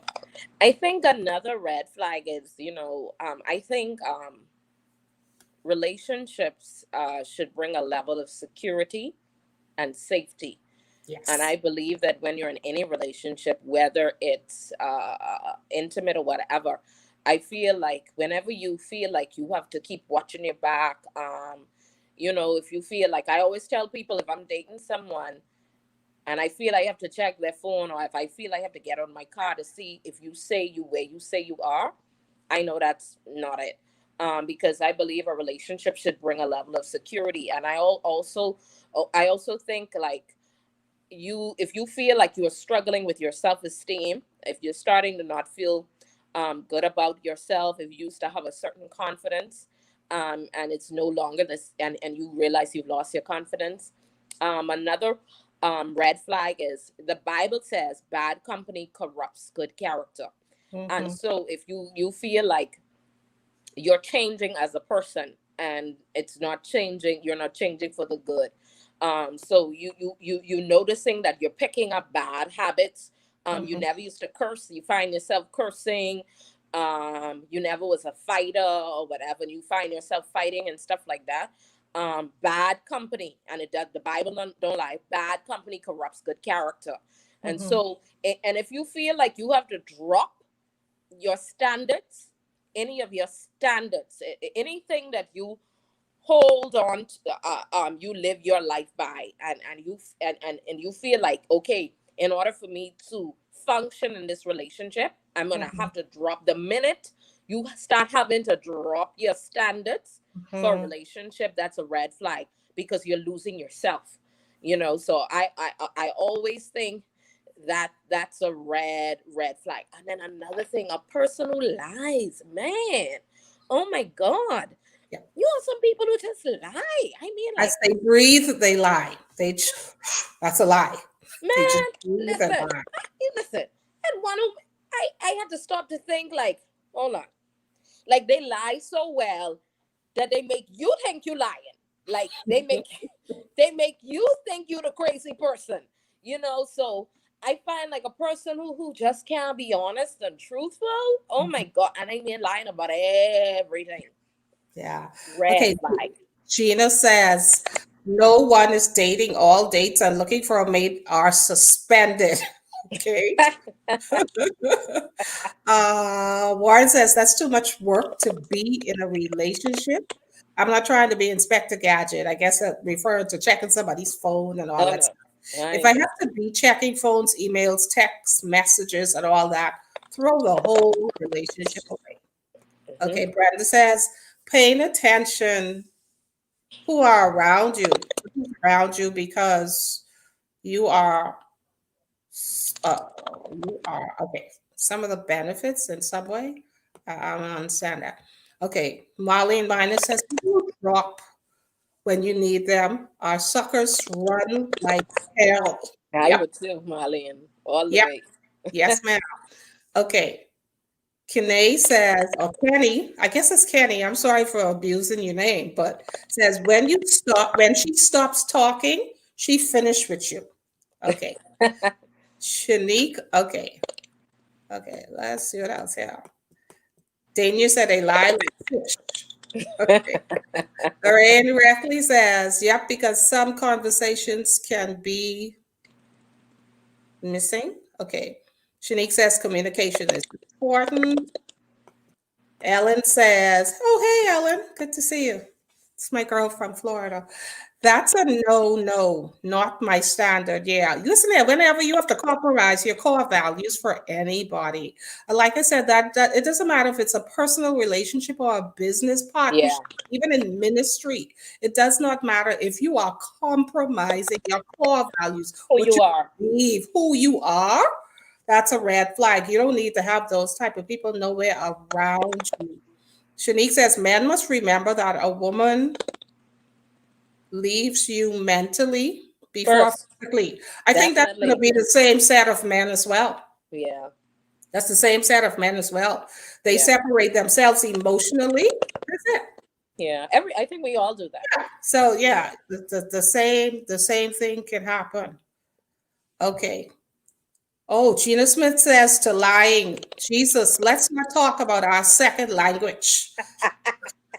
I think another red flag is, I think relationships should bring a level of security and safety. And Yes. I believe that when you're in any relationship, whether it's intimate or whatever, I feel like whenever you feel like you have to keep watching your back, if you feel like, I always tell people, if I'm dating someone and I feel I have to check their phone, or if I feel I have to get on my car to see if you say you where you say you are, I know that's not it. Because I believe a relationship should bring a level of security, and I also think like if you feel like you're struggling with your self-esteem, if you're starting to not feel good about yourself, if you used to have a certain confidence, and it's no longer this, and you realize you've lost your confidence. Another red flag is the Bible says bad company corrupts good character. And Mm-hmm. so if you feel like you're changing as a person and it's not changing, you're not changing for the good. So you noticing that you're picking up bad habits. You Mm-hmm. never used to curse, you find yourself cursing. You never was a fighter or whatever, and you find yourself fighting and stuff like that. Bad company, and it does, the Bible don't lie, bad company corrupts good character. And Mm-hmm. so and if you feel like you have to drop your standards, any of your standards, anything that you hold on to, you live your life by, and you feel like, okay, in order for me to function in this relationship, I'm gonna Mm-hmm. have to drop. The minute you start having to drop your standards for a Mm-hmm. relationship, that's a red flag, because you're losing yourself. So I always think that that's a red flag. And then another thing, a person who lies, man, oh my god, Yeah. you have some people who just lie. I mean, As like, they breathe, they lie. That's a lie. They just man, breathe and listen, lie. listen. And one of I had to stop to think, like, hold on, like they lie so well that they make you think you lying. Like they make you think you the crazy person. So I find like a person who just can't be honest and truthful. Oh my god, and I mean lying about everything. Yeah. Red Okay. flag. Gina says no one is dating. All dates and looking for a mate are suspended. Okay. Warren says that's too much work to be in a relationship. I'm not trying to be Inspector Gadget. I guess that referring to checking somebody's phone and all Oh that no, stuff. I If I ain't have to be checking phones, emails, text messages, and all that, throw the whole relationship away. mm-hmm. Okay, Brenda says paying attention who are around you, who's around you because you are uh, you are okay. Some of the benefits in Subway, I don't understand that. Okay, Marlene Minor says people drop when you need them. Our suckers run like hell. I Yep, would too, Marlene, all the yep, way. yes, ma'am. Okay, Kenny says, or Kenny, I guess it's Kenny. I'm sorry for abusing your name, but says when she stops talking, she finished with you. Okay. Shanique, okay. Okay, let's see what else here. Daniel said they lie like fish. Okay. Lorraine Reckley says, yep, because some conversations can be missing. Okay. Shanique says communication is important. Ellen says, oh, hey, Ellen, good to see you. It's my girl from Florida. That's a no, no, not my standard. Yeah. Listen here, whenever you have to compromise your core values for anybody. Like I said, that it doesn't matter if it's a personal relationship or a business Yeah. partnership, even in ministry. It does not matter if you are compromising your core values, Who what you you are. believe, who you are. That's a red flag. You don't need to have those type of people nowhere around you. Shanique says men must remember that a woman leaves you mentally before First, physically. I think that's going to definitely. be the same set of men as well. Yeah. That's the same set of men as well. They Yeah. separate themselves emotionally. That's it. Yeah. I think we all do that. So Yeah. yeah, the same thing can happen. Okay. Oh, Gina Smith says to lying, Jesus, let's not talk about our second language.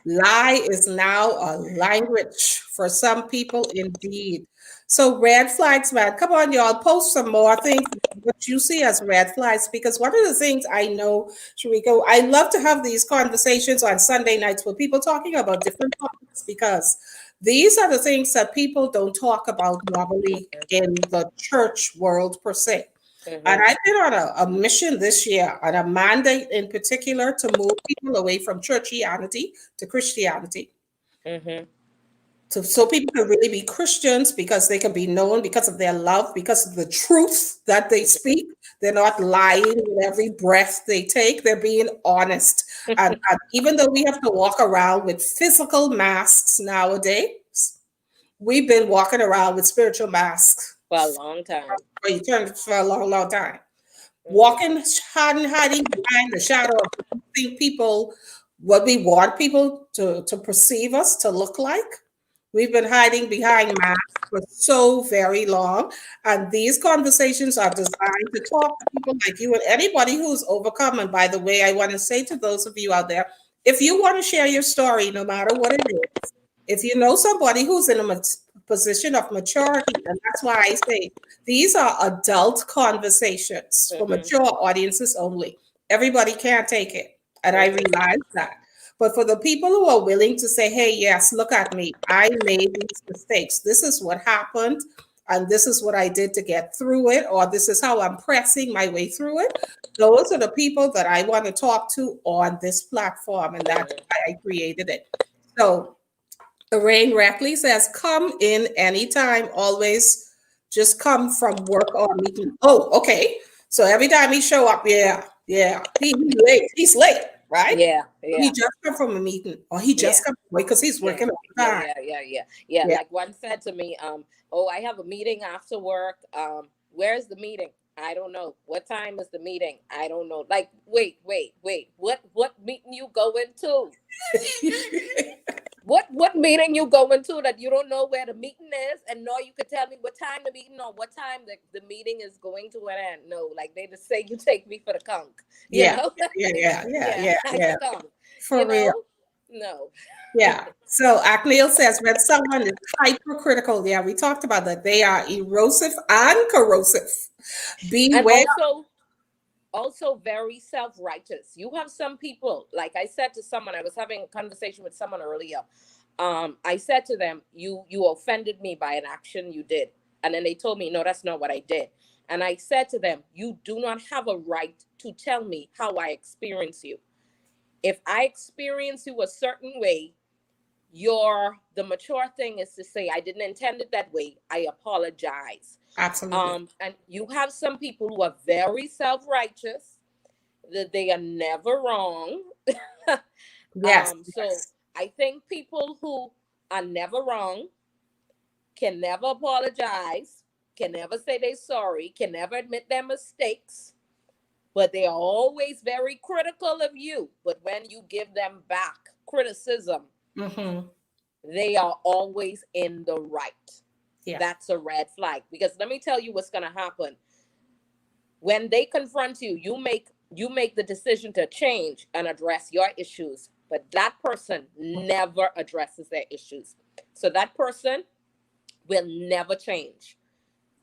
Lie is now a language for some people indeed. So red flags, man. Come on, y'all. Post some more things what you see as red flags. Because one of the things I know, Sherika, I love to have these conversations on Sunday nights with people talking about different topics because these are the things that people don't talk about normally in the church world per se. And Mm-hmm. I've been on a mission this year, on a mandate in particular, to move people away from churchianity to Christianity. Mm-hmm. So people can really be Christians because they can be known because of their love, because of the truth that they speak. They're not lying with every breath they take. They're being honest. And even though we have to walk around with physical masks nowadays, we've been walking around with spiritual masks For a long time. for a long, long time. Mm-hmm. Walking, hiding behind the shadow of what we think people, what we want people to perceive us to look like. We've been hiding behind masks for so very long. And these conversations are designed to talk to people like you and anybody who's overcome. And by the way, I want to say to those of you out there, if you want to share your story, no matter what it is, if you know somebody who's in a position of maturity, and that's why I say these are adult conversations for Mm-hmm. mature audiences only. Everybody can't take it. And I Mm-hmm. realize that. But for the people who are willing to say, hey, yes, look at me, I made these mistakes. This is what happened. And this is what I did to get through it, or this is how I'm pressing my way through it. Those are the people that I want to talk to on this platform. And that's Mm-hmm. why I created it. So Lorraine Rackley says, come in anytime, always just come from work or meeting. Oh, okay. So every time he show up, yeah, yeah, he late. He's late, right? Yeah. He Yeah. just come from a meeting, or he just Yeah. come away because he's Yeah. working all the Yeah. time. Yeah. Yeah. Yeah. Yeah. Yeah, Like one said to me, oh, I have a meeting after work. Where's the meeting? I don't know. What time is the meeting? I don't know. Like, wait. What meeting you going to? What meeting you going to that you don't know where the meeting is, and nor you could tell me what time the meeting or what time the meeting is going to an end. No, like they just say you take me for the conk, you yeah, know? yeah, yeah, yeah, Yeah, yeah, I yeah. skunk, you For real. know? No. Yeah. So Acneal says when someone is hypercritical, yeah, we talked about that. They are erosive and corrosive. And Beware. also very self-righteous. You have some people, like I said to someone, I was having a conversation with someone earlier. I said to them, you offended me by an action you did. And then they told me, no, that's not what I did. And I said to them, you do not have a right to tell me how I experience you. If I experience you a certain way, the mature thing is to say, I didn't intend it that way. I apologize. Absolutely. And you have some people who are very self-righteous, that they are never wrong. Yes. So I think people who are never wrong can never apologize, can never say they're sorry, can never admit their mistakes. but they are always very critical of you. But when you give them back criticism, Mm-hmm. they are always in the right. Yeah. That's a red flag. Because let me tell you what's going to happen. When they confront you, you make the decision to change and address your issues, but that person never addresses their issues. So that person will never change.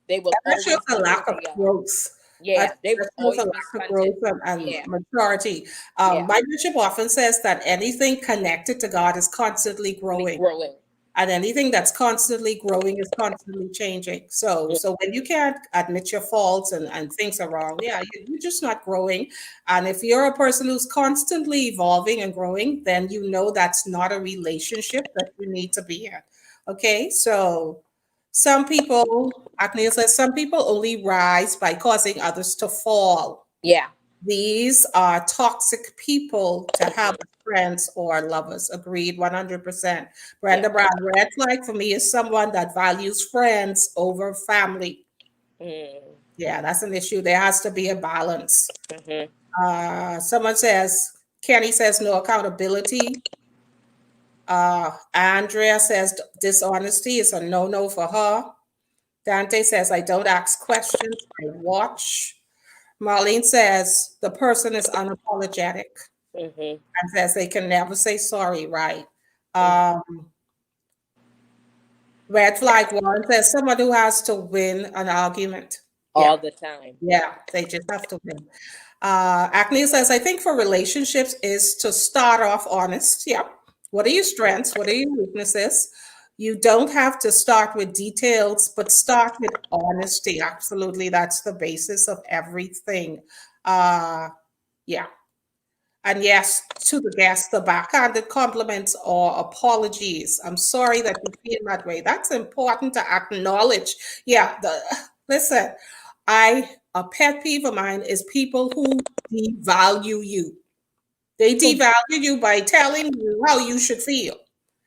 They will That shows always a be who lack of they are. growth. Yeah, they That will shows a always be lack of growth stunted. and Yeah, maturity. yeah. My bishop often says that anything connected to God is constantly Be growing. growing. And anything that's constantly growing is constantly changing. So when you can't admit your faults and things are wrong, yeah, you're just not growing. And if you're a person who's constantly evolving and growing, then you know that's not a relationship that you need to be in. Okay, so some people, Agnes says, some people only rise by causing others to fall. Yeah. These are toxic people to have as friends or lovers. Agreed, 100%. Yeah. Brenda Brown, red flag for me is someone that values friends over family. Mm, Yeah, that's an issue. There has to be a balance. mm-hmm. Someone says, Kenny says no accountability. Andrea says dishonesty is a no no for her. Dante says, I don't ask questions, I watch. Marlene says the person is unapologetic Mm-hmm. and says they can never say sorry, right? Mm. Um, red flag one says someone who has to win an argument. Yeah, All the time. yeah, they just have to win. Acne says, I think for relationships is to start off honest. Yeah. What are your strengths? What are your weaknesses? You don't have to start with details, but start with honesty. Absolutely. That's the basis of everything. Uh, yeah. And yes, to the guests, the backhanded compliments or apologies. I'm sorry that you feel that way. That's important to acknowledge. Yeah, listen, a pet peeve of mine is people who devalue you. They Who? devalue you by telling you how you should feel.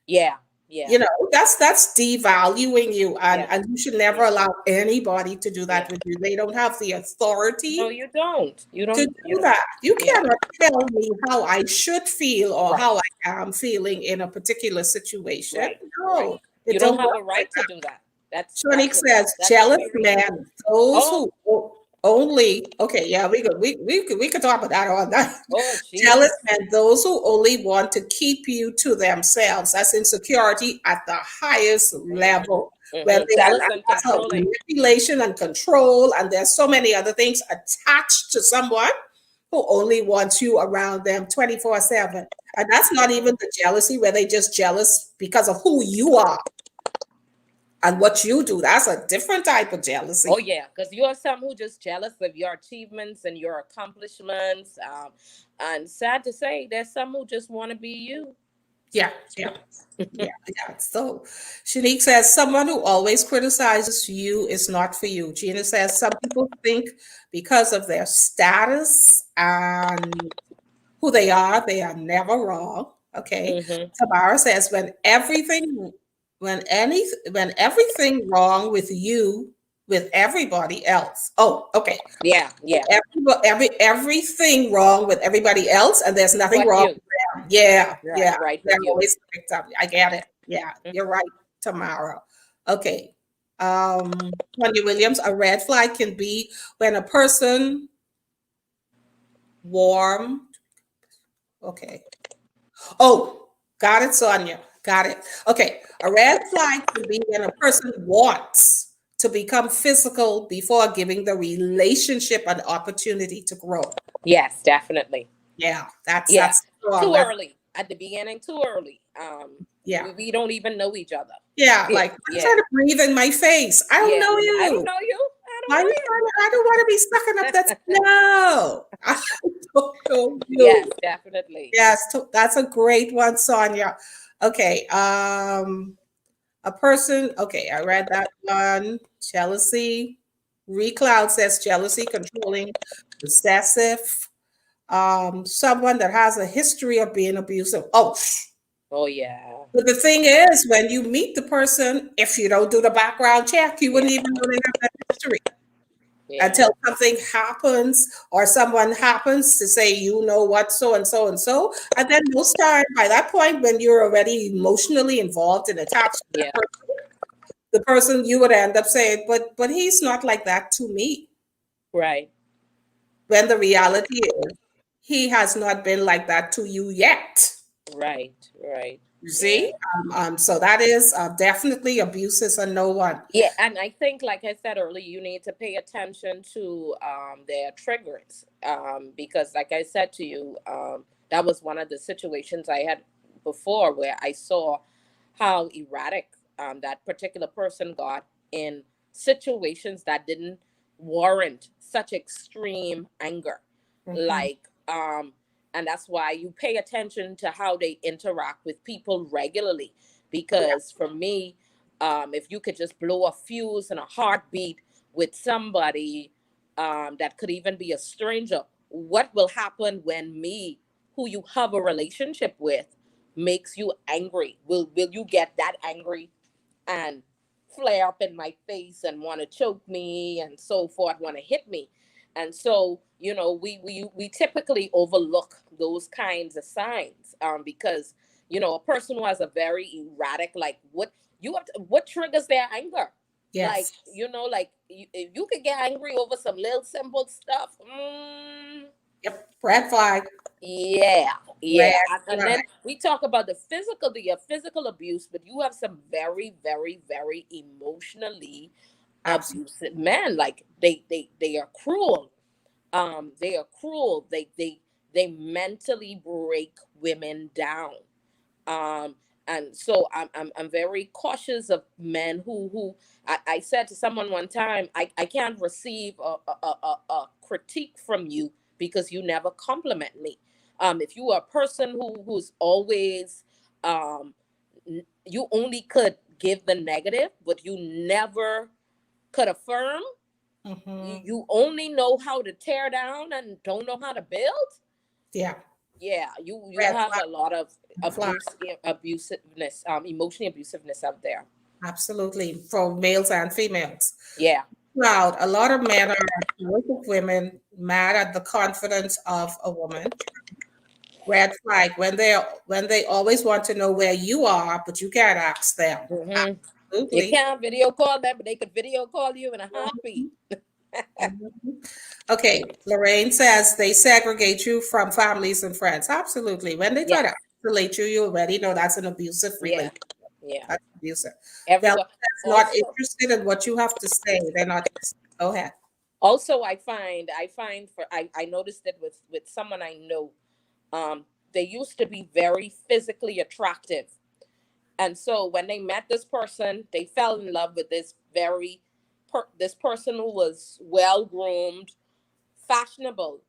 Yeah. Yeah. You know, that's devaluing you, Yeah. and you should never Yeah. allow anybody to do Yeah. that with you. They don't have the No, authority you don't. You to don't. You do don't. that. You Yeah. cannot tell me how I should feel or Right. how I am feeling in a particular situation. Right. Right. No, it You don't don't have work a like right to that. do that. That's Shonik a says, that's a jealous very men, those oh who only, okay, yeah, we could talk about that all night. oh Jealous Jesus. men, those who only want to keep you to themselves. That's insecurity at the highest Mm-hmm. level. When Mm-hmm. they are Jealous not, and that's how controlling. manipulation and control, and there's so many other things attached to someone who only wants you around them 24/7. And that's not even the jealousy where they just jealous because of who you are and what you do. That's a different type of Oh jealousy. yeah, because you are some who just jealous of your achievements and your accomplishments. And sad to say, there's some who just want to be you. Yeah, yeah, yeah, yeah. So Shanique says, someone who always criticizes you is not for you. Gina says, some people think because of their status and who they are never wrong. Okay. Mm-hmm. Tamara says, when everything wrong with you with everybody else. Oh, okay. Yeah, yeah. Everything wrong with everybody else, and there's nothing But wrong you, with them. Yeah, right, yeah. right They're with you. always the victim. I get it. Yeah, you're right, Tamara. Okay. Tanya Williams, a red flag can be when a person warm. Okay. Oh, got it, Sonia. Got it. Okay. A red flag can be when a person wants to become physical before giving the relationship an opportunity to grow. Yes, definitely. Yeah, Yeah, that's strong. too That's early at the beginning. Too early. yeah. We don't even know each other. Yeah, like I'm trying Yeah, to breathe in my face. I don't yeah. know I don't you. know you. I Why are you trying to, I don't want to be sucking up that. don't know you. No, I don't know you. Yes, definitely. Yes, that's a great one, Sonia. Okay, a person. Okay, I read that one. Jealousy. Recloud says jealousy, controlling, possessive. Someone that has a history of being abusive. Oh, Oh yeah, but the thing is, when you meet the person, if you don't do the background check, you yeah. wouldn't even know they have that history. Yeah. until something happens or someone happens to say, you know what, so and so and so. And then most time, by that point, when you're already emotionally involved and attached to that Yeah. person, the person you would end up saying, but he's not like that to me. Right. When the reality is, he has not been like that to you yet. Right. Right. You Yeah. see? So that is definitely abuse is a no one. Yeah, and I think, like I said earlier, you need to pay attention to their triggers, because, like I said to you, that was one of the situations I had before where I saw how erratic that particular person got in situations that didn't warrant such extreme anger, Mhm. like and that's why you pay attention to how they interact with people regularly, Yeah. because for me, if you could just blow a fuse and a heartbeat with somebody that could even be a stranger, what will happen when me, who you have a relationship with, makes you angry? Will you get that angry and flare up in my face and want to choke me and so forth, want to hit me? And so, we typically overlook those kinds of signs, because a person who has a very erratic, like, what triggers their anger? Like, Yes. like, you could get angry over some little simple stuff. Yep. Red flag. Yeah, Red yeah. And then flag. we talk about the physical abuse, but you have some very, very, very emotionally Absolutely. abusive men. Like, they are cruel. They are cruel. They mentally break women down. um and so I'm very cautious of men who I said to someone one time, I can't receive a critique from you because you never compliment me. If you are a person who's always, you only could give the negative but you never could affirm, you, Hmm. you only know how to tear down and don't know how to build. Yeah. Yeah, you Red have flag. a lot of Flag. abusiveness, emotionally abusiveness out there. Absolutely. For males and females. Yeah. Proud. A lot of men are jealous of women, mad at the confidence of a woman. Red flag when they always want to know where you are, but you can't ask them. Hmm. You Absolutely. can't video call them, but they could video call you in a heartbeat. Mhm. Okay, Lorraine says they segregate you from families and friends. Absolutely. When they try to Yes. isolate you, you already know that's an abusive Yeah. relationship. Yeah. That's abusive. Bella Everybody. says not Also, interested in what you have to say. They're not interested. Go ahead. I find I noticed it with someone I know. They used to be very physically attractive, and so when they met this person, they fell in love with this person who was well groomed, fashionable.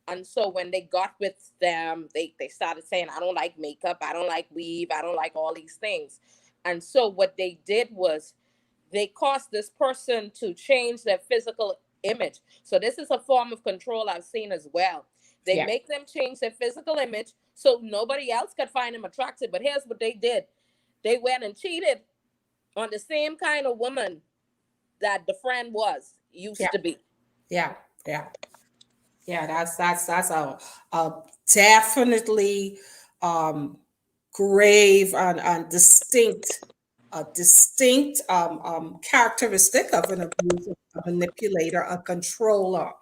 And so when they got with them, they started saying, I don't like makeup, I don't like weave, I don't like all these things. And so what they did was they caused this person to change their physical image. So this is a form of control I've seen as well. They Yeah. make them change their physical image so nobody else could find them attractive. But here's what they did. They went and cheated on the same kind of woman that the friend was Yeah. used to be. Yeah. Yeah. Yeah. That's a definitely um grave and distinct a distinct characteristic of an abuser, a manipulator, a controller.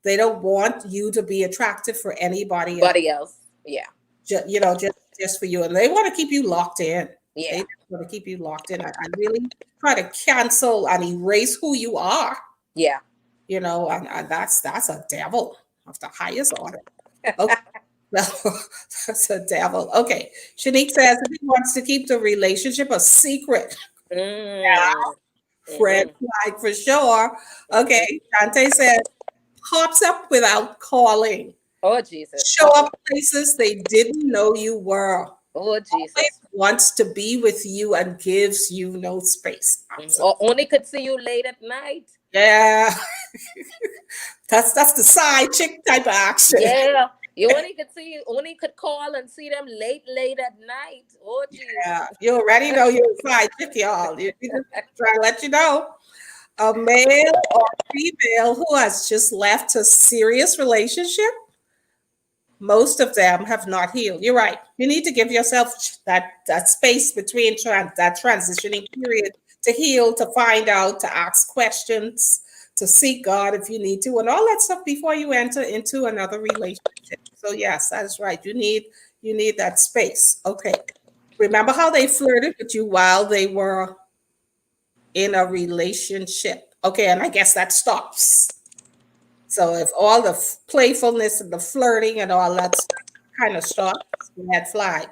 They don't want you to be attractive for anybody else. Buddy else. Yeah. Just for you, and they want to keep you locked in. They Yeah. just want to keep you locked in and really try to cancel and erase who you are. Yeah. And that's a devil of the highest order. Okay. That's a devil. Okay. Shanique says if he wants to keep the relationship a secret, Mm. red Mm-hmm. flag for sure. Mm-hmm. Okay. Dante said pops up without calling. Oh Jesus. Show up places they didn't know you were. Oh Always Jesus. wants to be with you and gives you no space. Mhm. Or Absolutely. only could see you late at night. Yeah. That's the side chick type of action. Yeah. You only could call and see them late at night. Oh Jesus. Yeah. You already know you're a side chick, y'all. You just try to let you know. A male or female who has just left a serious relationship, most of them have not healed. You're right. You need to give yourself that space between that transitioning period to heal, to find out, to ask questions, to seek God if you need to, and all that stuff before you enter into another relationship. So yes, that is right. You need that space. Okay. Remember how they flirted with you while they were in a relationship. Okay, and I guess that stops. So if all the playfulness and the flirting and all that stuff kind of stops, red flag.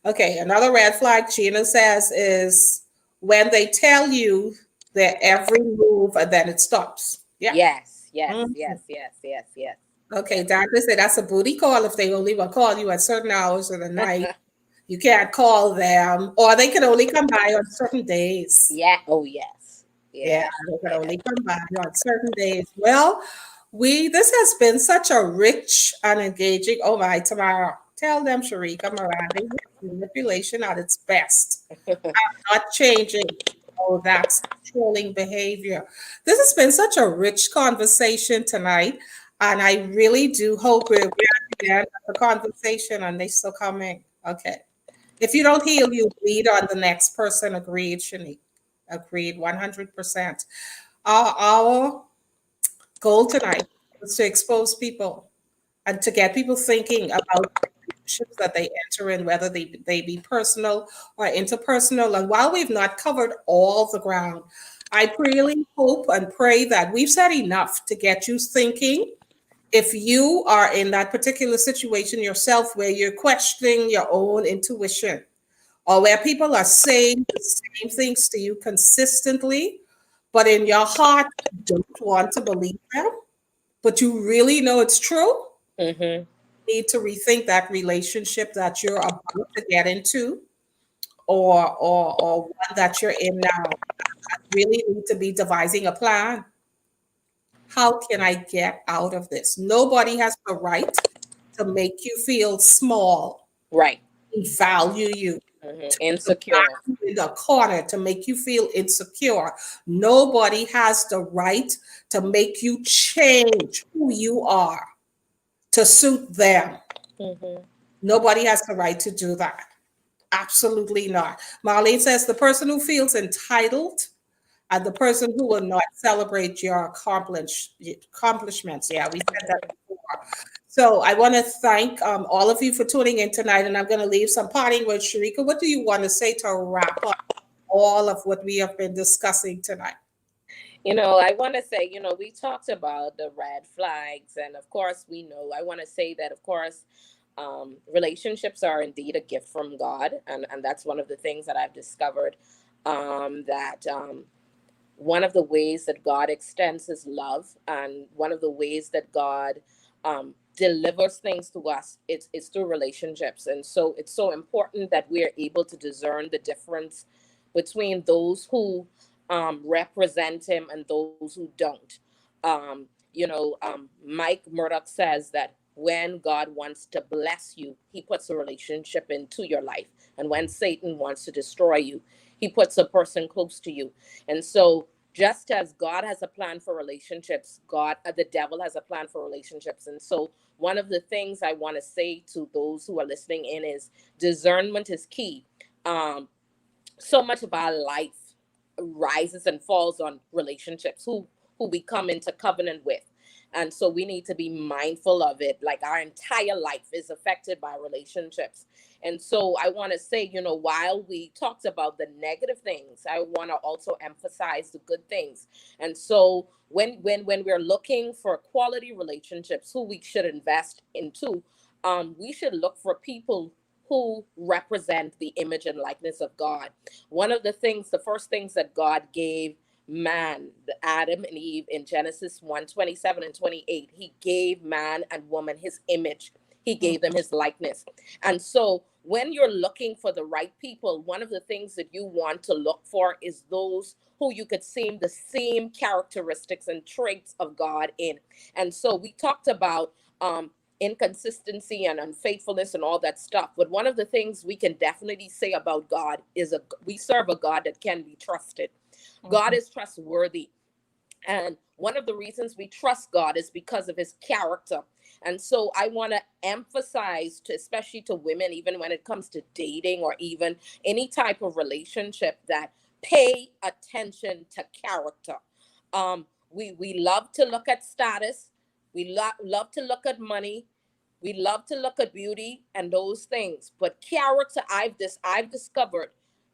Okay, another red flag Gina says is when they tell you their every move and then it stops. Yeah. Yes, yes, Mhm. yes, yes, yes, yes, Okay, yes. Doctor said that's a booty call if they only will call you at certain hours of the night. You can't call them, or they can only come by on certain days. Yeah. Oh, yes. Yeah, Yes. they can Yes. only come by on certain days. Well, this has been such a rich and engaging. Oh my, tomorrow. Tell them, Sherika Miranda, manipulation at its best. Not changing. Oh, that's controlling behavior. This has been such a rich conversation tonight. And I really do hope we're at the end of the conversation and they still coming. Okay. If you don't heal, you bleed on the next person. Agreed, Shanique. Agreed, 100%. Our goal tonight was to expose people and to get people thinking about relationships that they enter in, whether they be personal or interpersonal. And while we've not covered all the ground, I really hope and pray that we've said enough to get you thinking. If you are in that particular situation yourself where you're questioning your own intuition, or where people are saying the same things to you consistently, but in your heart, you don't want to believe them, but you really know it's true, Mm-hmm. you need to rethink that relationship that you're about to get into, or one that you're in now. Really need to be devising a plan. How can I get out of this? Nobody has the right to make you feel small, Right. value you, Mm-hmm. to back Insecure. you in the corner, to make you feel insecure. Nobody has the right to make you change who you are to suit them. Mm-hmm. Nobody has the right to do that. Absolutely not. Marlene says the person who feels entitled and the person who will not celebrate your accomplishments. Yeah, we said that before. So I want to thank all of you for tuning in tonight, and I'm going to leave some parting words. Sharika, what do you want to say to wrap up all of what we have been discussing tonight? I want to say, we talked about the red flags, and of course, we know. I want to say that, of course, relationships are indeed a gift from God, and that's one of the things that I've discovered. That one of the ways that God extends His love, and one of the ways that God delivers things to us, it's through relationships, and so it's so important that we are able to discern the difference between those who represent Him and those who don't. Mike Murdoch says that when God wants to bless you, He puts a relationship into your life, and when Satan wants to destroy you, He puts a person close to you. And so, just as God has a plan for relationships, the devil has a plan for relationships. And so, one of the things I want to say to those who are listening in is discernment is key. Um, so much of our life rises and falls on relationships, who we come into covenant with, and so we need to be mindful of it. Like, our entire life is affected by relationships. And so I want to say, while we talked about the negative things, I want to also emphasize the good things. And so when we're looking for quality relationships, who we should invest into, we should look for people who represent the image and likeness of God. One of the first things that God gave man, Adam and Eve, in Genesis 1:27 and 28, He gave man and woman His image. He gave them His likeness. And so when you're looking for the right people, one of the things that you want to look for is those who you could see the same characteristics and traits of God in. And so we talked about inconsistency and unfaithfulness and all that stuff. But one of the things we can definitely say about God is we serve a God that can be trusted. God Mhm. is trustworthy. And one of the reasons we trust God is because of his character. And so I want to emphasize to, especially to women, even when it comes to dating or even any type of relationship, that pay attention to character. We love to look at status. We love to look at money. We love to look at beauty and those things. But character, I've discovered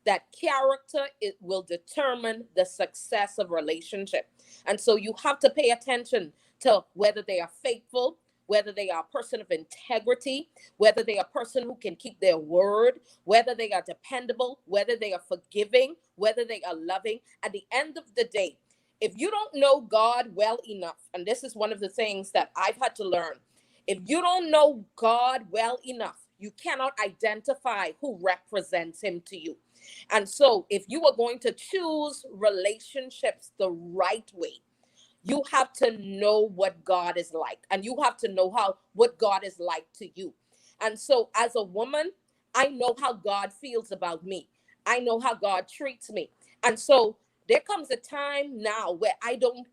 that character, it will determine the success of relationship. And so you have to pay attention to whether they are faithful, whether they are a person of integrity, whether they are a person who can keep their word, whether they are dependable, whether they are forgiving, whether they are loving. At the end of the day, if you don't know God well enough, and this is one of the things that I've had to learn, if you don't know God well enough, you cannot identify who represents him to you. And so, if you are going to choose relationships the right way, you have to know what God is like, and you have to know how what God is like to you. And so as a woman, I know how God feels about me. I know how God treats me. And so there comes a time now where I don't,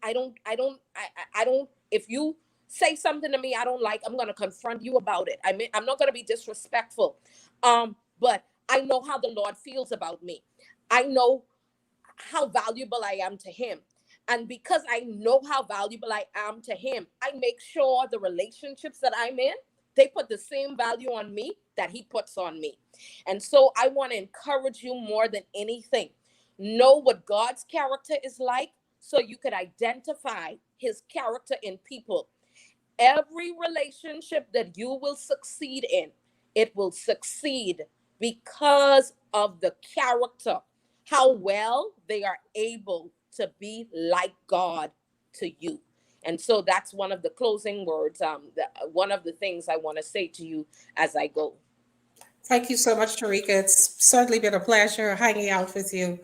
if you say something to me I don't like, I'm going to confront you about it. I mean, I'm not going to be disrespectful. But I know how the Lord feels about me. I know how valuable I am to him. And because I know how valuable I am to him, I make sure the relationships that I'm in, they put the same value on me that he puts on me. And so I want to encourage you more than anything. Know what God's character is like so you could identify his character in people. Every relationship that you will succeed in, it will succeed because of the character, how well they are able to be like God to you. And so that's one of the closing words, one of the things I want to say to you as I go. Thank you so much, Sherika. It's certainly been a pleasure hanging out with you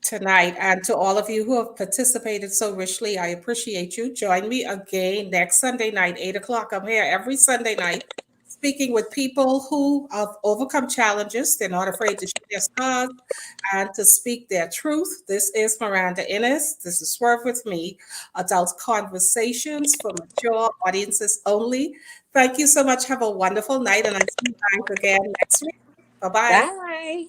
tonight. And to all of you who have participated so richly, I appreciate you. Join me again next Sunday night, 8 o'clock. I'm here every Sunday night speaking with people who have overcome challenges. They're not afraid to share their scars and to speak their truth. This is Miranda Innes. This is Swerve with me, adult conversations for mature audiences only. Thank you so much. Have a wonderful night, and I'll see you guys again next week. Bye bye. Bye.